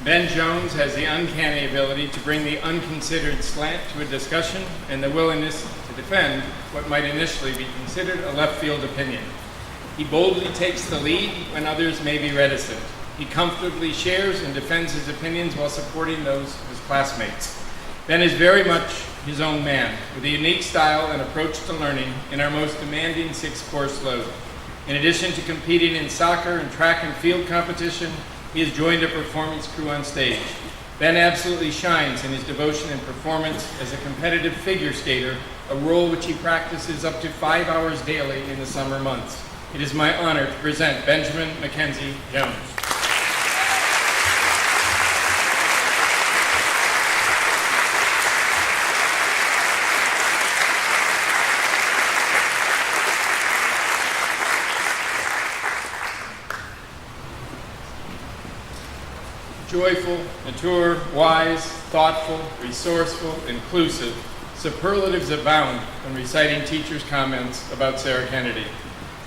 Ben Jones has the uncanny ability to bring the unconsidered slant to a discussion and the willingness to defend what might initially be considered a left field opinion. He boldly takes the lead when others may be reticent. He comfortably shares and defends his opinions while supporting those of his classmates. Ben is very much his own man, with a unique style and approach to learning in our most demanding 6-course load. In addition to competing in soccer and track and field competition, he has joined a performance crew on stage. Ben absolutely shines in his devotion and performance as a competitive figure skater, a role which he practices up to 5 hours daily in the summer months. It is my honor to present Benjamin Mackenzie Jones. Joyful, mature, wise, thoughtful, resourceful, inclusive, superlatives abound when reciting teachers' comments about Sarah Kennedy.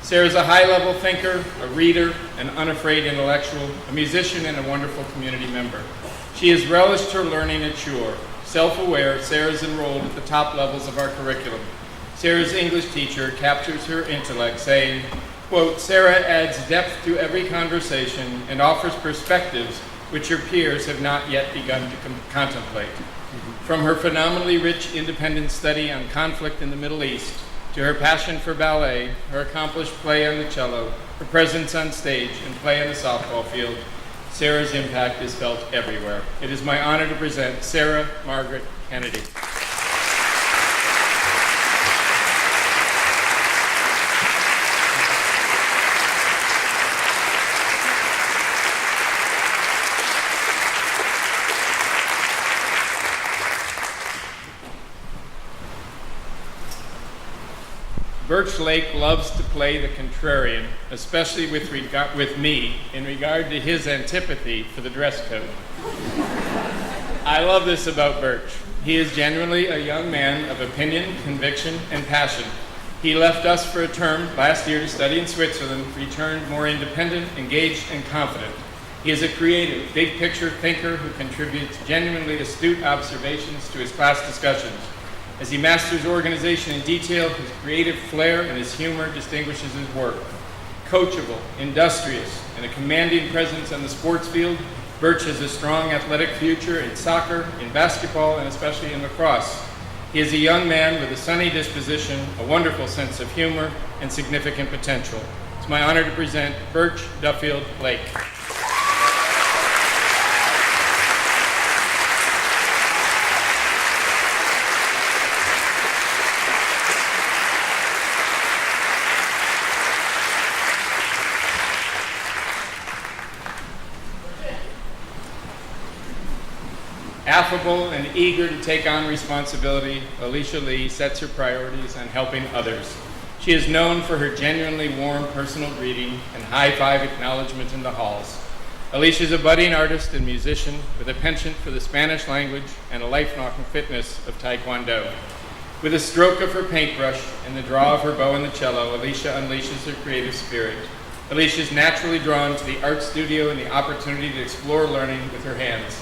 Sarah is a high-level thinker, a reader, an unafraid intellectual, a musician, and a wonderful community member. She has relished her learning at Shore. Self-aware, Sarah is enrolled at the top levels of our curriculum. Sarah's English teacher captures her intellect, saying, quote, Sarah adds depth to every conversation and offers perspectives which her peers have not yet begun to contemplate. From her phenomenally rich independent study on conflict in the Middle East, to her passion for ballet, her accomplished play on the cello, her presence on stage, and play on the softball field, Sarah's impact is felt everywhere. It is my honor to present Sarah Margaret Kennedy. Birch Lake loves to play the contrarian, especially with me in regard to his antipathy for the dress code. I love this about Birch. He is genuinely a young man of opinion, conviction, and passion. He left us for a term last year to study in Switzerland, returned more independent, engaged, and confident. He is a creative, big-picture thinker who contributes genuinely astute observations to his class discussions. As he masters organization in detail, his creative flair and his humor distinguishes his work. Coachable, industrious, and a commanding presence on the sports field, Birch has a strong athletic future in soccer, in basketball, and especially in lacrosse. He is a young man with a sunny disposition, a wonderful sense of humor, and significant potential. It's my honor to present Birch Duffield Lake. Affable and eager to take on responsibility, Alicia Lee sets her priorities on helping others. She is known for her genuinely warm personal greeting and high-five acknowledgement in the halls. Alicia is a budding artist and musician with a penchant for the Spanish language and a lifelong fitness of Taekwondo. With a stroke of her paintbrush and the draw of her bow and the cello, Alicia unleashes her creative spirit. Alicia is naturally drawn to the art studio and the opportunity to explore learning with her hands.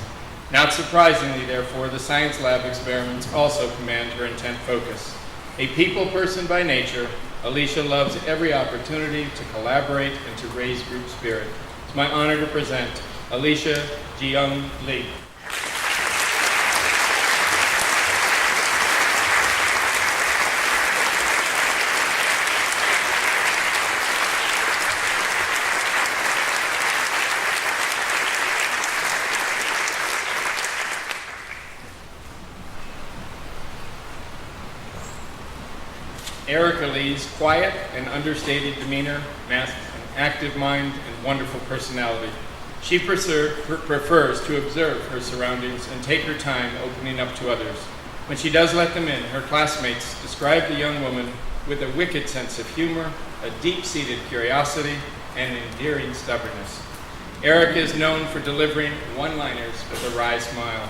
Not surprisingly, therefore, the science lab experiments also command her intent focus. A people person by nature, Alicia loves every opportunity to collaborate and to raise group spirit. It's my honor to present Alicia Jiyoung Lee. Erica Lee's quiet and understated demeanor masks an active mind and wonderful personality. She prefers to observe her surroundings and take her time opening up to others. When she does let them in, her classmates describe the young woman with a wicked sense of humor, a deep-seated curiosity, and an endearing stubbornness. Erica is known for delivering one-liners with a wry smile.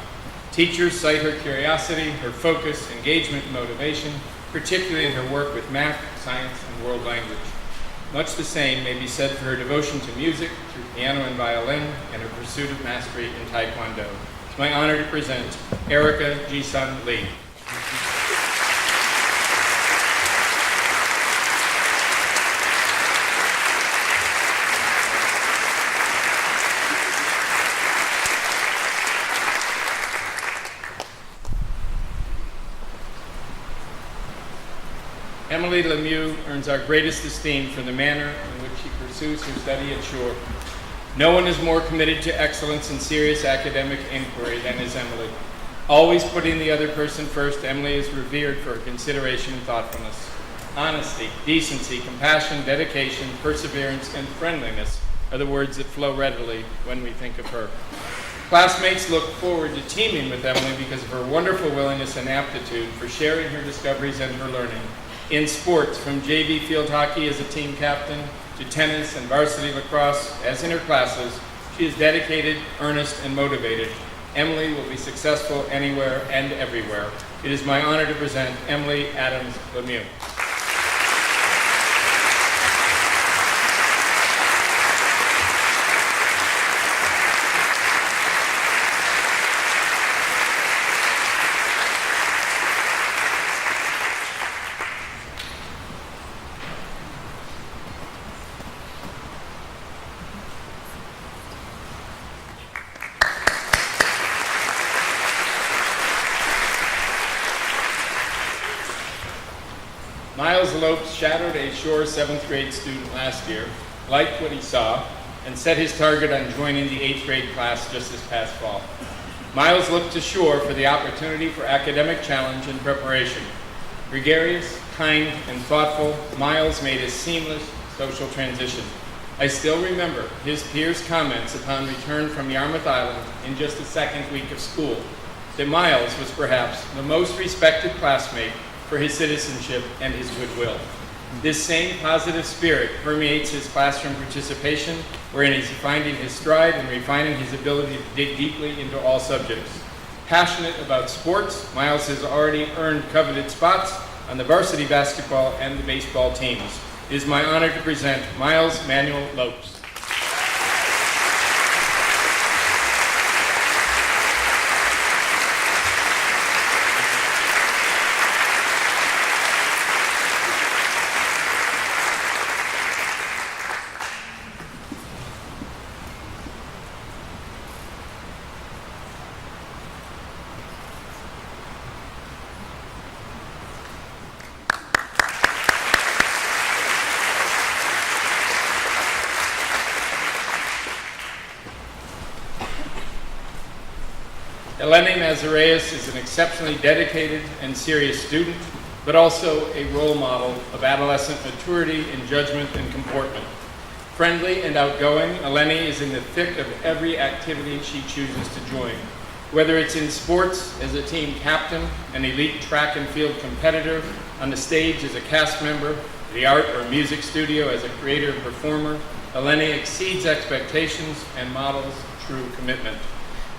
Teachers cite her curiosity, her focus, engagement, and motivation, particularly in her work with math, science, and world language. Much the same may be said for her devotion to music through piano and violin and her pursuit of mastery in Taekwondo. It's my honor to present Erica Ji-sun Lee. Emily Lemieux earns our greatest esteem for the manner in which she pursues her study at Shore. No one is more committed to excellence and serious academic inquiry than is Emily. Always putting the other person first, Emily is revered for her consideration and thoughtfulness. Honesty, decency, compassion, dedication, perseverance, and friendliness are the words that flow readily when we think of her. Classmates look forward to teaming with Emily because of her wonderful willingness and aptitude for sharing her discoveries and her learning. In sports, from JV field hockey as a team captain to tennis and varsity lacrosse, as in her classes, she is dedicated, earnest, and motivated. Emily will be successful anywhere and everywhere. It is my honor to present Emily Adams Lemieux. Miles Lopes shadowed a Shore 7th grade student last year, liked what he saw, and set his target on joining the 8th grade class just this past fall. Miles looked to Shore for the opportunity for academic challenge and preparation. Gregarious, kind, and thoughtful, Miles made a seamless social transition. I still remember his peers' comments upon return from Yarmouth Island in just the second week of school, that Miles was perhaps the most respected classmate for his citizenship and his goodwill. This same positive spirit permeates his classroom participation, wherein he's finding his stride and refining his ability to dig deeply into all subjects. Passionate about sports, Miles has already earned coveted spots on the varsity basketball and the baseball teams. It is my honor to present Miles Manuel Lopes. Eleni Mazareas is an exceptionally dedicated and serious student, but also a role model of adolescent maturity in judgment and comportment. Friendly and outgoing, Eleni is in the thick of every activity she chooses to join. Whether it's in sports as a team captain, an elite track and field competitor, on the stage as a cast member, the art or music studio as a creator and performer, Eleni exceeds expectations and models true commitment.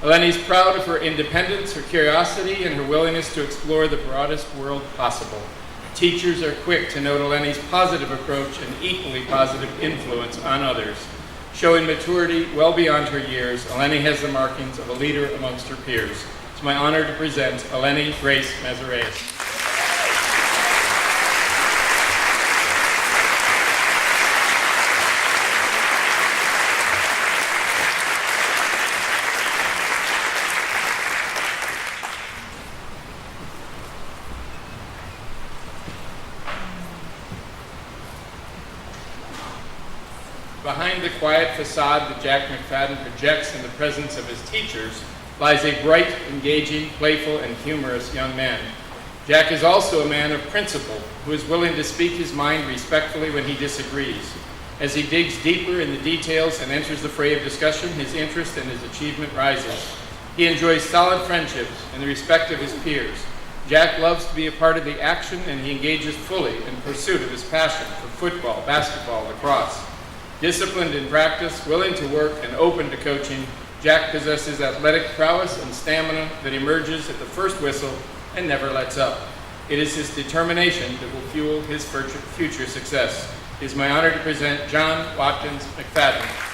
Eleni's proud of her independence, her curiosity, and her willingness to explore the broadest world possible. Teachers are quick to note Eleni's positive approach and equally positive influence on others. Showing maturity well beyond her years, Eleni has the markings of a leader amongst her peers. It's my honor to present Eleni Grace Mazareas. Behind the quiet facade that Jack McFadden projects in the presence of his teachers lies a bright, engaging, playful, and humorous young man. Jack is also a man of principle who is willing to speak his mind respectfully when he disagrees. As he digs deeper in the details and enters the fray of discussion, his interest and his achievement rises. He enjoys solid friendships and the respect of his peers. Jack loves to be a part of the action, and he engages fully in pursuit of his passion for football, basketball, lacrosse. Disciplined in practice, willing to work, and open to coaching, Jack possesses athletic prowess and stamina that emerges at the first whistle and never lets up. It is his determination that will fuel his future success. It is my honor to present John Watkins McFadden.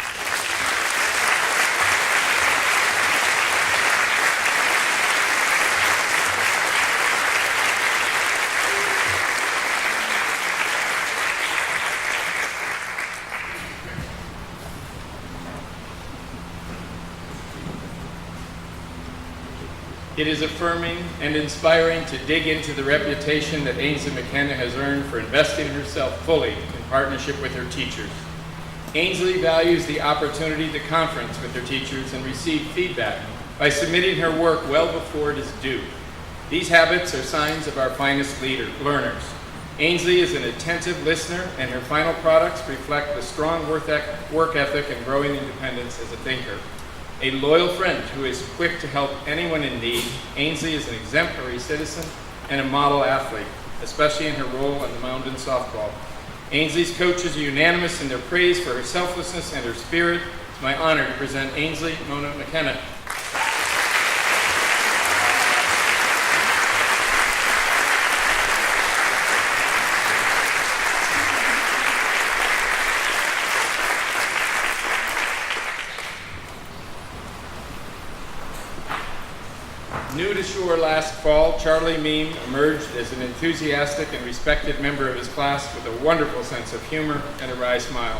It is affirming and inspiring to dig into the reputation that Ainsley McKenna has earned for investing herself fully in partnership with her teachers. Ainsley values the opportunity to conference with her teachers and receive feedback by submitting her work well before it is due. These habits are signs of our finest learners. Ainsley is an attentive listener, and her final products reflect the strong work ethic and growing independence as a thinker. A loyal friend who is quick to help anyone in need, Ainsley is an exemplary citizen and a model athlete, especially in her role on the mound in softball. Ainsley's coaches are unanimous in their praise for her selflessness and her spirit. It's my honor to present Ainsley Mona McKenna. New to Shore last fall, Charlie Meem emerged as an enthusiastic and respected member of his class with a wonderful sense of humor and a wry smile.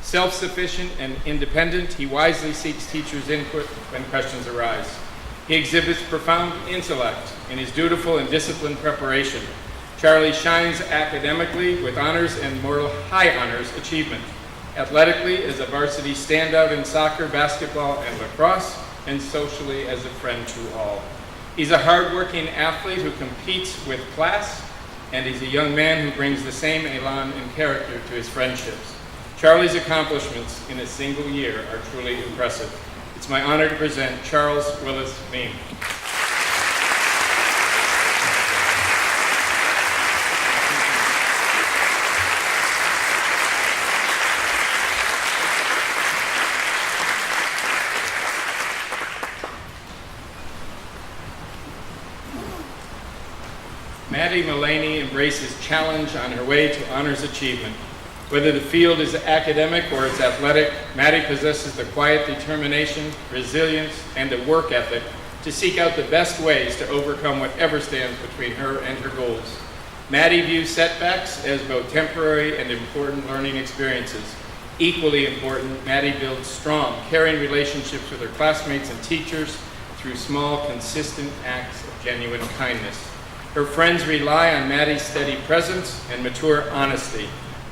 Self-sufficient and independent, he wisely seeks teachers' input when questions arise. He exhibits profound intellect in his dutiful and disciplined preparation. Charlie shines academically with honors and moral high honors achievement. Athletically, as a varsity standout in soccer, basketball, and lacrosse, and socially as a friend to all. He's a hard-working athlete who competes with class, and he's a young man who brings the same elan and character to his friendships. Charlie's accomplishments in a single year are truly impressive. It's my honor to present Charles Willis Meem. Maddie Mullaney embraces challenge on her way to honors achievement. Whether the field is academic or it's athletic, Maddie possesses the quiet determination, resilience, and the work ethic to seek out the best ways to overcome whatever stands between her and her goals. Maddie views setbacks as both temporary and important learning experiences. Equally important, Maddie builds strong, caring relationships with her classmates and teachers through small, consistent acts of genuine kindness. Her friends rely on Maddie's steady presence and mature honesty.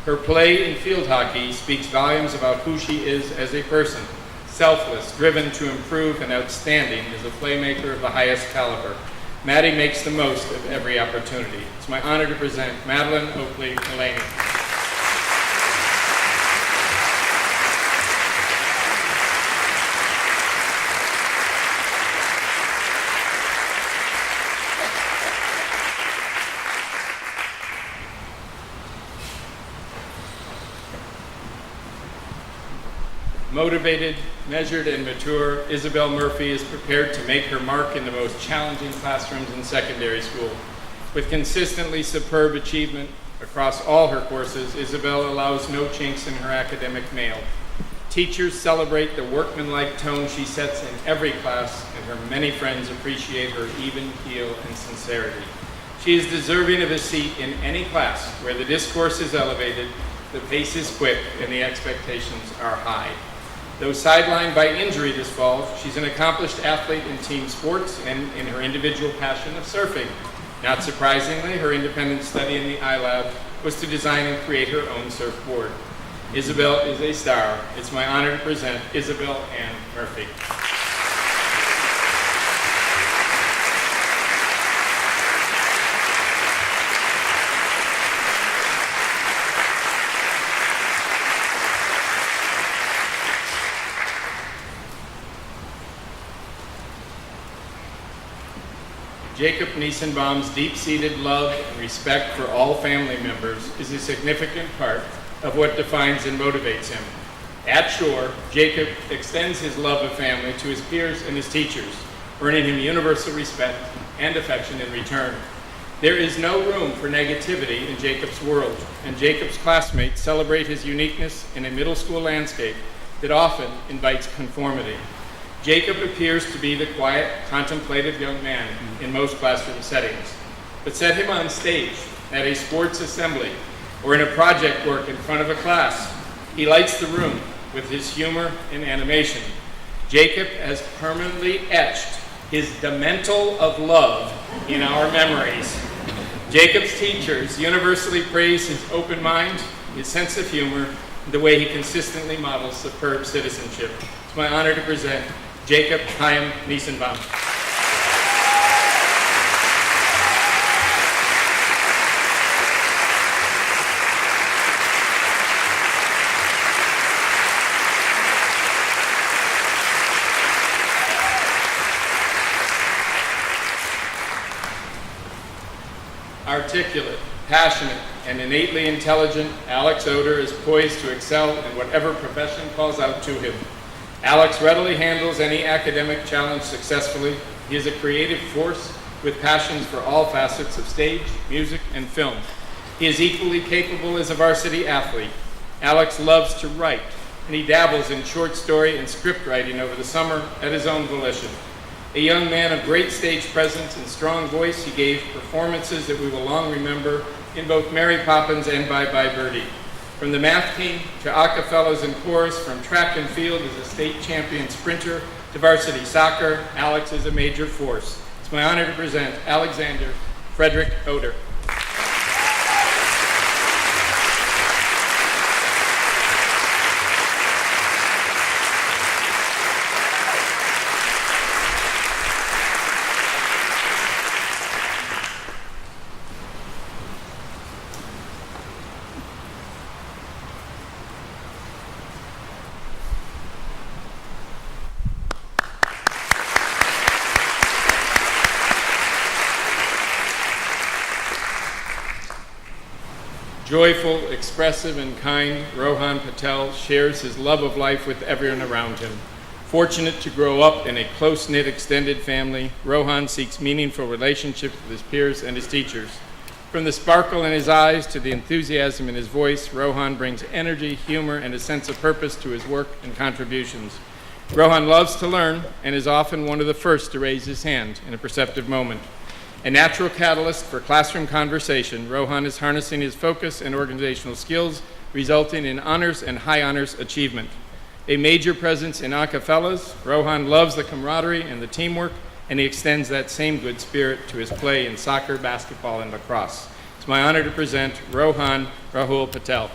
Her play in field hockey speaks volumes about who she is as a person, selfless, driven to improve, and outstanding as a playmaker of the highest caliber. Maddie makes the most of every opportunity. It's my honor to present Madeline Oakley Mullaney. Motivated, measured, and mature, Isabel Murphy is prepared to make her mark in the most challenging classrooms in secondary school. With consistently superb achievement across all her courses, Isabel allows no chinks in her academic mail. Teachers celebrate the workmanlike tone she sets in every class, and her many friends appreciate her even keel and sincerity. She is deserving of a seat in any class where the discourse is elevated, the pace is quick, and the expectations are high. Though sidelined by injury this fall, she's an accomplished athlete in team sports and in her individual passion of surfing. Not surprisingly, her independent study in the iLab was to design and create her own surfboard. Isabel is a star. It's my honor to present Isabel Ann Murphy. Jacob Niesenbaum's deep-seated love and respect for all family members is a significant part of what defines and motivates him. At Shore, Jacob extends his love of family to his peers and his teachers, earning him universal respect and affection in return. There is no room for negativity in Jacob's world, and Jacob's classmates celebrate his uniqueness in a middle school landscape that often invites conformity. Jacob appears to be the quiet, contemplative young man in most classroom settings, but set him on stage at a sports assembly or in a project work in front of a class, he lights the room with his humor and animation. Jacob has permanently etched his demental of love in our memories. Jacob's teachers universally praise his open mind, his sense of humor, and the way he consistently models superb citizenship. It's my honor to present Jacob Chaim Niesenbaum. Articulate, passionate, and innately intelligent, Alex Oder is poised to excel in whatever profession calls out to him. Alex readily handles any academic challenge successfully. He is a creative force with passions for all facets of stage, music, and film. He is equally capable as a varsity athlete. Alex loves to write, and he dabbles in short story and script writing over the summer at his own volition. A young man of great stage presence and strong voice, he gave performances that we will long remember in both Mary Poppins and Bye Bye Birdie. From the math team to acapellas and chorus, from track and field as a state champion sprinter to varsity soccer, Alex is a major force. It's my honor to present Alexander Frederick Oder. Joyful, expressive, and kind, Rohan Patel shares his love of life with everyone around him. Fortunate to grow up in a close-knit extended family, Rohan seeks meaningful relationships with his peers and his teachers. From the sparkle in his eyes to the enthusiasm in his voice, Rohan brings energy, humor, and a sense of purpose to his work and contributions. Rohan loves to learn and is often one of the first to raise his hand in a perceptive moment. A natural catalyst for classroom conversation, Rohan is harnessing his focus and organizational skills, resulting in honors and high honors achievement. A major presence in acapellas, Rohan loves the camaraderie and the teamwork, and he extends that same good spirit to his play in soccer, basketball, and lacrosse. It's my honor to present Rohan Rahul Patel.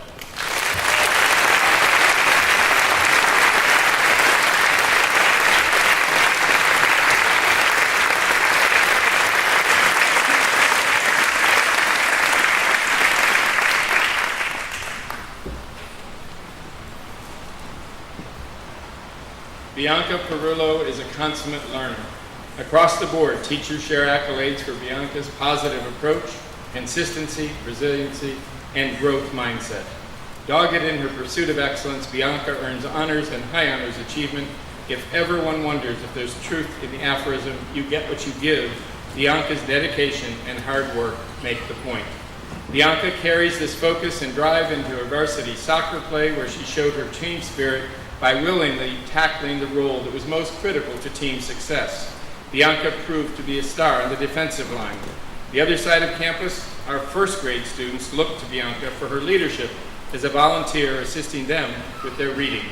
Bianca Perullo is a consummate learner. Across the board, teachers share accolades for Bianca's positive approach, consistency, resiliency, and growth mindset. Dogged in her pursuit of excellence, Bianca earns honors and high honors achievement. If ever one wonders if there's truth in the aphorism, "You get what you give," Bianca's dedication and hard work make the point. Bianca carries this focus and drive into a varsity soccer play where she showed her team spirit by willingly tackling the role that was most critical to team success. Bianca proved to be a star on the defensive line. The other side of campus, our first grade students look to Bianca for her leadership as a volunteer assisting them with their reading.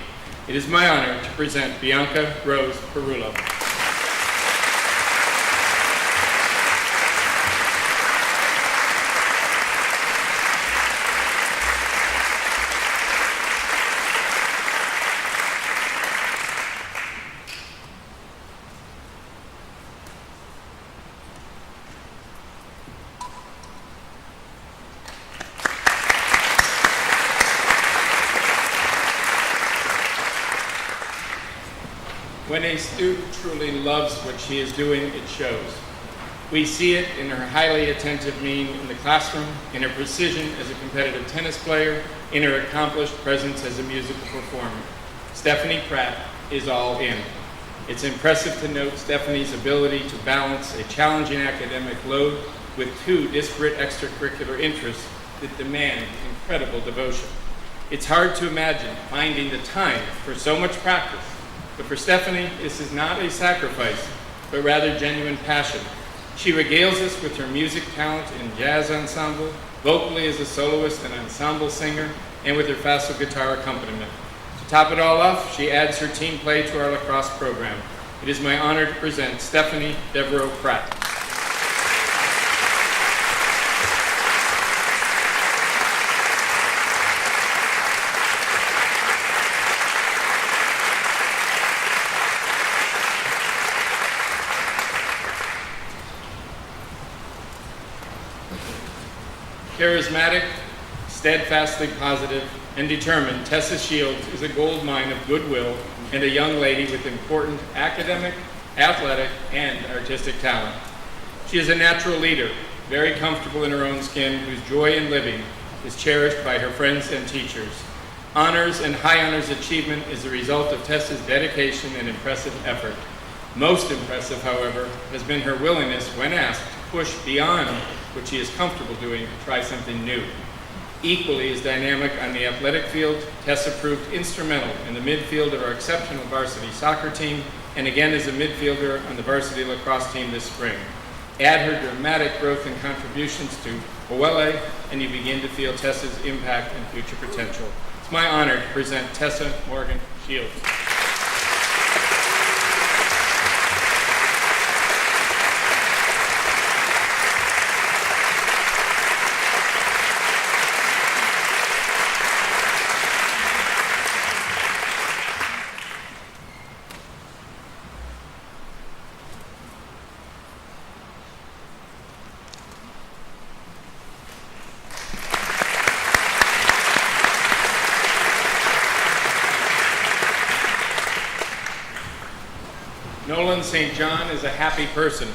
It is my honor to present Bianca Rose Perullo. When a student truly loves what she is doing, it shows. We see it in her highly attentive mien in the classroom, in her precision as a competitive tennis player, in her accomplished presence as a musical performer. Stephanie Pratt is all in. It's impressive to note Stephanie's ability to balance a challenging academic load with 2 disparate extracurricular interests that demand incredible devotion. It's hard to imagine finding the time for so much practice, but for Stephanie, this is not a sacrifice, but rather genuine passion. She regales us with her music talent in jazz ensemble, vocally as a soloist and ensemble singer, and with her facile guitar accompaniment. To top it all off, she adds her team play to our lacrosse program. It is my honor to present Stephanie Devereaux Pratt. Charismatic, steadfastly positive, and determined, Tessa Shields is a gold mine of goodwill and a young lady with important academic, athletic, and artistic talent. She is a natural leader, very comfortable in her own skin, whose joy in living is cherished by her friends and teachers. Honors and high honors achievement is the result of Tessa's dedication and impressive effort. Most impressive, however, has been her willingness, when asked, to push beyond what she is comfortable doing to try something new. Equally as dynamic on the athletic field, Tessa proved instrumental in the midfield of our exceptional varsity soccer team, and again as a midfielder on the varsity lacrosse team this spring. Add her dramatic growth and contributions to Owele, and you begin to feel Tessa's impact and future potential. It's my honor to present Tessa Morgan Shields. Nolan St. John is a happy person,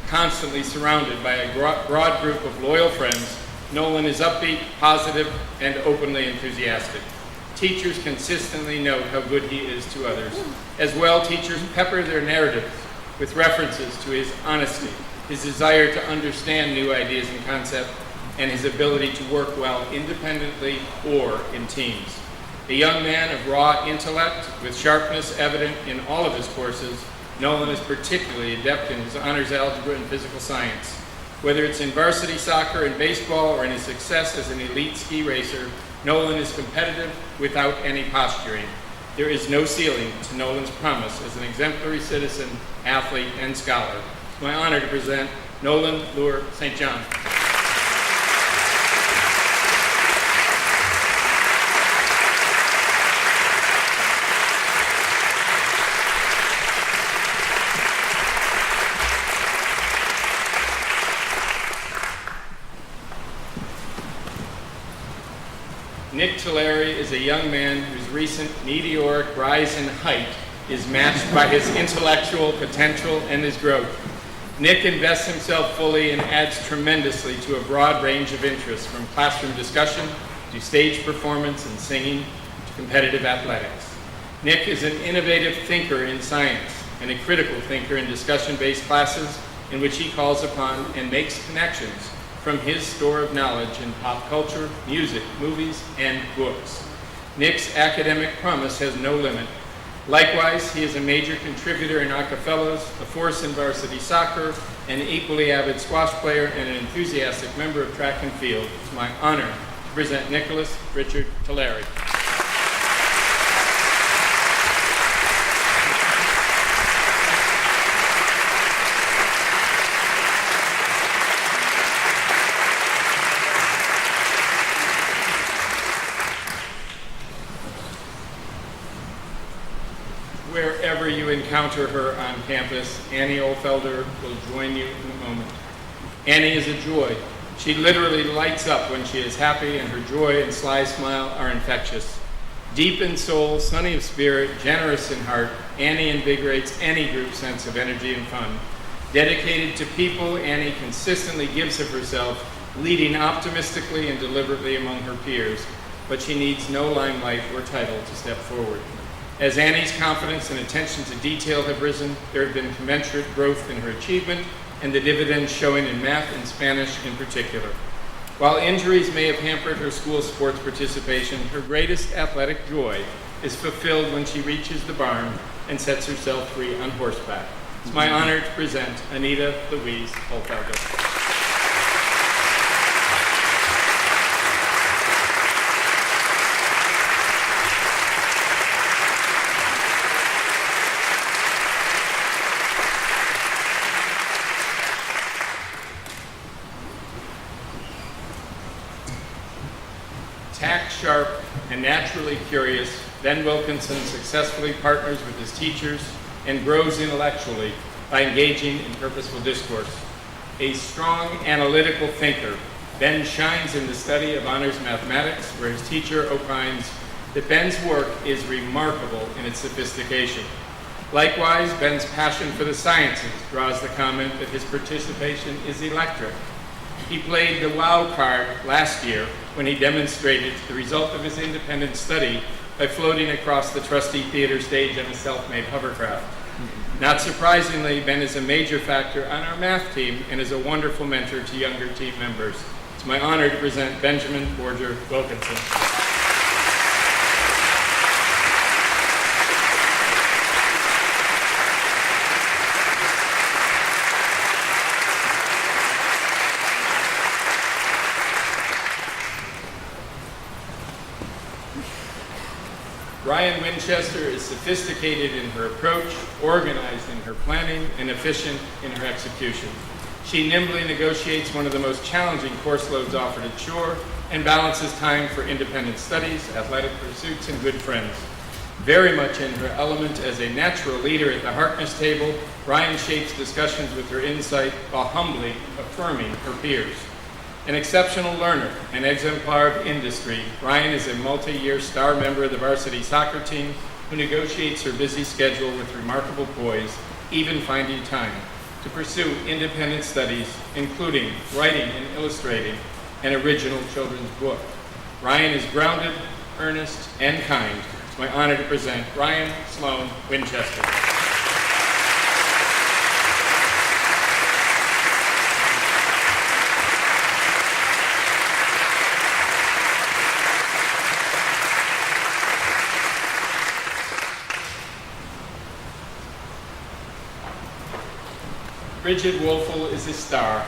constantly surrounded by a broad group of loyal friends. Nolan is upbeat, positive, and openly enthusiastic. Teachers consistently note how good he is to others. As well, teachers pepper their narratives with references to his honesty, his desire to understand new ideas and concepts, and his ability to work well independently or in teams. A young man of raw intellect with sharpness evident in all of his courses, Nolan is particularly adept in his honors algebra and physical science. Whether it's in varsity soccer and baseball or in his success as an elite ski racer, Nolan is competitive without any posturing. There is no ceiling to Nolan's promise as an exemplary citizen, athlete, and scholar. It's my honor to present Nolan Lure St. John. Nick Tulare is a young man whose recent meteoric rise in height is matched by his intellectual potential and his growth. Nick invests himself fully and adds tremendously to a broad range of interests, from classroom discussion to stage performance and singing to competitive athletics. Nick is an innovative thinker in science and a critical thinker in discussion-based classes in which he calls upon and makes connections from his store of knowledge in pop culture, music, movies, and books. Nick's academic promise has no limit. Likewise, he is a major contributor in Acapellas, a force in varsity soccer, an equally avid squash player, and an enthusiastic member of track and field. It's my honor to present Nicholas Richard Tulare. Wherever you encounter her on campus, Annie Ohlfelder will join you in a moment. Annie is a joy. She literally lights up when she is happy, and her joy and sly smile are infectious. Deep in soul, sunny of spirit, generous in heart, Annie invigorates any group's sense of energy and fun. Dedicated to people, Annie consistently gives of herself, leading optimistically and deliberately among her peers, but she needs no limelight or title to step forward. As Annie's confidence and attention to detail have risen, there have been commensurate growth in her achievement and the dividends showing in math and Spanish in particular. While injuries may have hampered her school sports participation, her greatest athletic joy is fulfilled when she reaches the barn and sets herself free on horseback. It's my honor to present Anita Louise Holfelder. Tact-sharp and naturally curious, Ben Wilkinson successfully partners with his teachers and grows intellectually by engaging in purposeful discourse. A strong analytical thinker, Ben shines in the study of honors mathematics, where his teacher opines that Ben's work is remarkable in its sophistication. Likewise, Ben's passion for the sciences draws the comment that his participation is electric. He played the wow card last year when he demonstrated the result of his independent study by floating across the Trustee Theater stage on a self-made hovercraft. Not surprisingly, Ben is a major factor on our math team and is a wonderful mentor to younger team members. It's my honor to present Benjamin Borger Wilkinson. Ryan Winchester is sophisticated in her approach, organized in her planning, and efficient in her execution. She nimbly negotiates one of the most challenging course loads offered at Shore and balances time for independent studies, athletic pursuits, and good friends. Very much in her element as a natural leader at the Harkness table, Ryan shapes discussions with her insight while humbly affirming her peers. An exceptional learner and exemplar of industry, Ryan is a multi-year star member of the varsity soccer team who negotiates her busy schedule with remarkable poise, even finding time to pursue independent studies, including writing and illustrating an original children's book. Ryan is grounded, earnest, and kind. It's my honor to present Ryan Sloan Winchester. Bridget Woelfel is a star.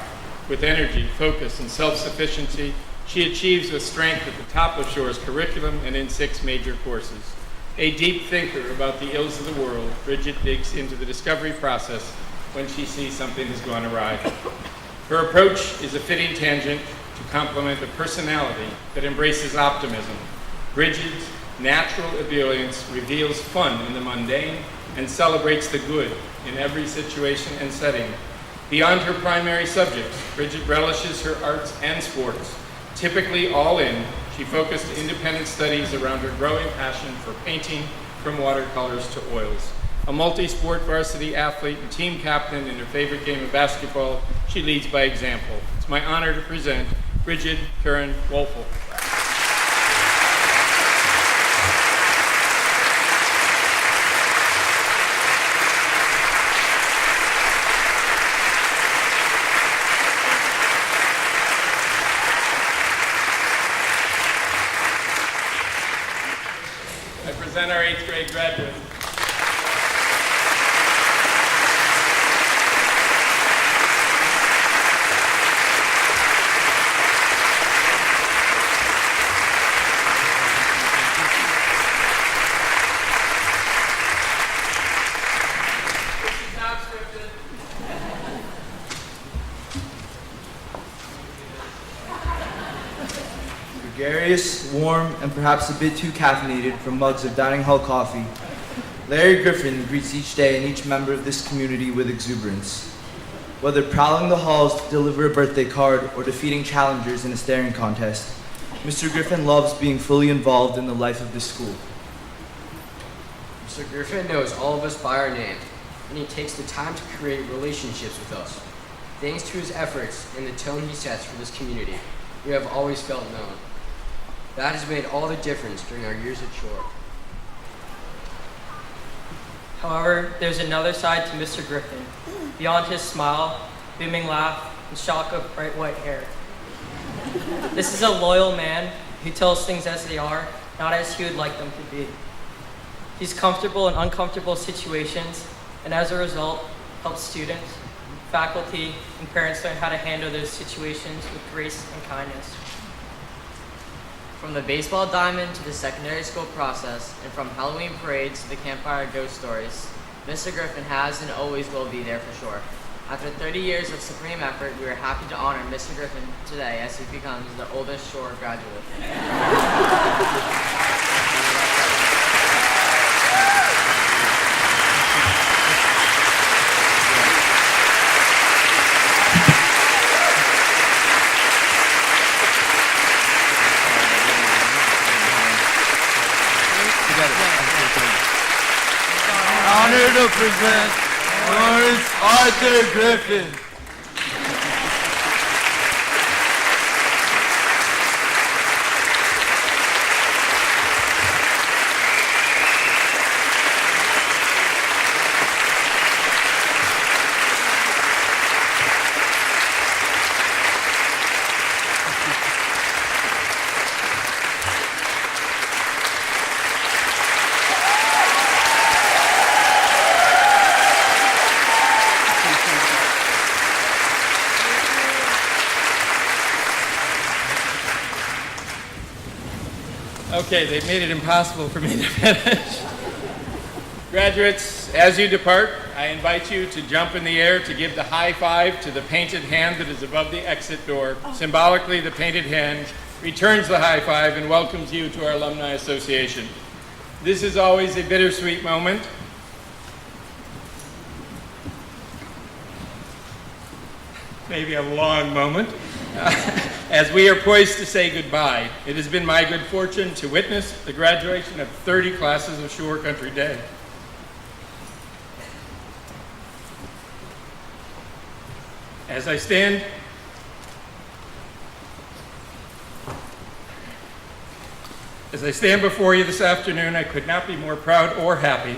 With energy, focus, and self-sufficiency, she achieves with strength at the top of Shore's curriculum and in 6 major courses. A deep thinker about the ills of the world, Bridget digs into the discovery process when she sees something has gone awry. Her approach is a fitting tangent to complement a personality that embraces optimism. Bridget's natural ebullience reveals fun in the mundane and celebrates the good in every situation and setting. Beyond her primary subjects, Bridget relishes her arts and sports. Typically all in, she focused independent studies around her growing passion for painting, from watercolors to oils. A multi-sport varsity athlete and team captain in her favorite game of basketball, she leads by example. It's my honor to present Bridget Karen Woelfel. Present our 8th grade graduate. This is not scripted. Gregarious, warm, and perhaps a bit too caffeinated from mugs of dining hall coffee, Larry Griffin greets each day and each member of this community with exuberance. Whether prowling the halls to deliver a birthday card or defeating challengers in a staring contest, Mr. Griffin loves being fully involved in the life of this school. Mr. Griffin knows all of us by our name, and he takes the time to create relationships with us. Thanks to his efforts and the tone he sets for this community, we have always felt known. That has made all the difference during our years at Shore. However, there's another side to Mr. Griffin. Beyond his smile, beaming laugh, and shock of bright white hair. This is a loyal man who tells things as they are, not as he would like them to be. He's comfortable in uncomfortable situations, and as a result, helps students, faculty, and parents learn how to handle those situations with grace and kindness. From the baseball diamond to the secondary school process, and from Halloween parades to the campfire ghost stories, Mr. Griffin has and always will be there for sure. After 30 years of supreme effort, we are happy to honor Mr. Griffin today as he becomes the oldest Shore graduate. Honored to present Lawrence Arthur Griffin. Okay, they've made it impossible for me to finish. Graduates, as you depart, I invite you to jump in the air to give the high five to the painted hand that is above the exit door. Symbolically, the painted hand returns the high five and welcomes you to our Alumni Association. This is always a bittersweet moment. Maybe a long moment. As we are poised to say goodbye, it has been my good fortune to witness the graduation of 30 classes of Shore Country Day. As I stand before you this afternoon, I could not be more proud or happy.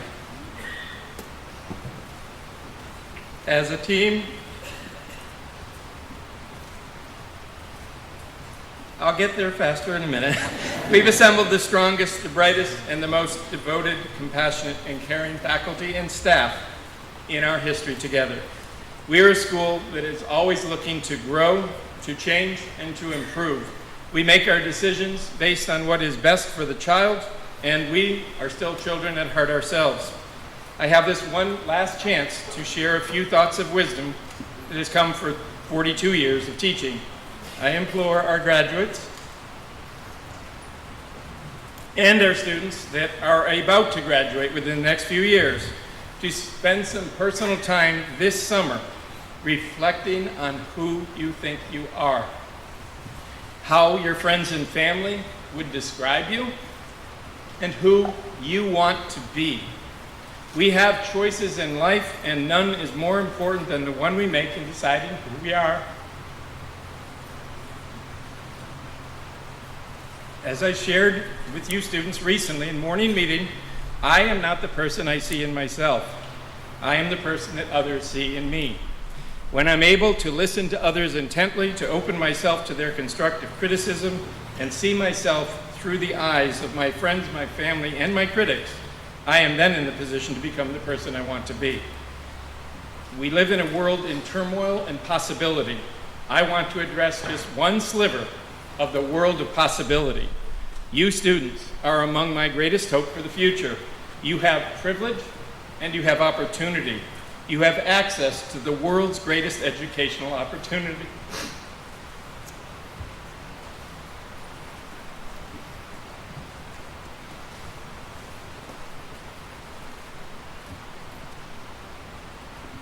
As a team, I'll get there faster in a minute. We've assembled the strongest, the brightest, and the most devoted, compassionate, and caring faculty and staff in our history together. We are a school that is always looking to grow, to change, and to improve. We make our decisions based on what is best for the child, and we are still children at heart ourselves. I have this one last chance to share a few thoughts of wisdom that has come for 42 years of teaching. I implore our graduates and our students that are about to graduate within the next few years to spend some personal time this summer reflecting on who you think you are, how your friends and family would describe you, and who you want to be. We have choices in life, and none is more important than the one we make in deciding who we are. As I shared with you students recently in morning meeting, I am not the person I see in myself. I am the person that others see in me. When I'm able to listen to others intently, to open myself to their constructive criticism, and see myself through the eyes of my friends, my family, and my critics, I am then in the position to become the person I want to be. We live in a world in turmoil and possibility. I want to address just one sliver of the world of possibility. You students are among my greatest hope for the future. You have privilege and you have opportunity. You have access to the world's greatest educational opportunity.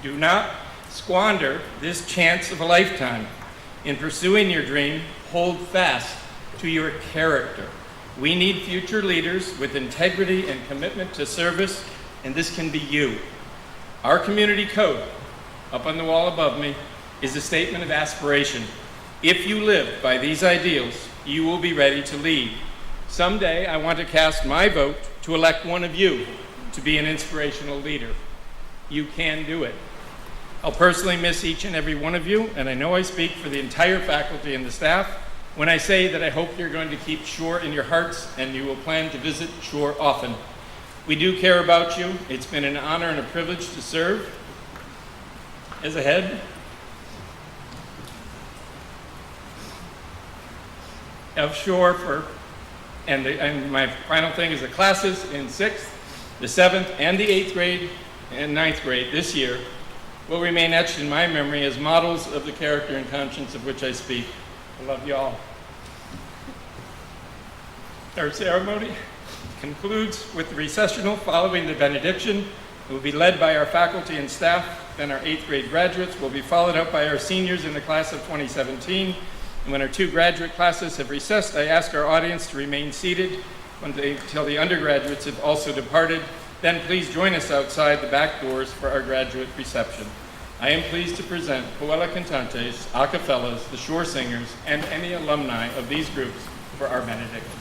Do not squander this chance of a lifetime. In pursuing your dream, hold fast to your character. We need future leaders with integrity and commitment to service, and this can be you. Our community code, up on the wall above me, is a statement of aspiration. If you live by these ideals, you will be ready to lead. Someday, I want to cast my vote to elect one of you to be an inspirational leader. You can do it. I'll personally miss each and every one of you, and I know I speak for the entire faculty and the staff when I say that I hope you're going to keep Shore in your hearts and you will plan to visit Shore often. We do care about you. It's been an honor and a privilege to serve as a head of Shore and my final thing is the classes in 6th, the 7th, and the 8th grade and 9th grade this year will remain etched in my memory as models of the character and conscience of which I speak. I love you all. Our ceremony concludes with the recessional following the benediction. It will be led by our faculty and staff, then our 8th grade graduates will be followed up by our seniors in the class of 2017. And when our 2 graduate classes have recessed, I ask our audience to remain seated until the undergraduates have also departed. Then please join us outside the back doors for our graduate reception. I am pleased to present Puella Cantantes, Acapellas, the Shore Singers, and any alumni of these groups for our benediction.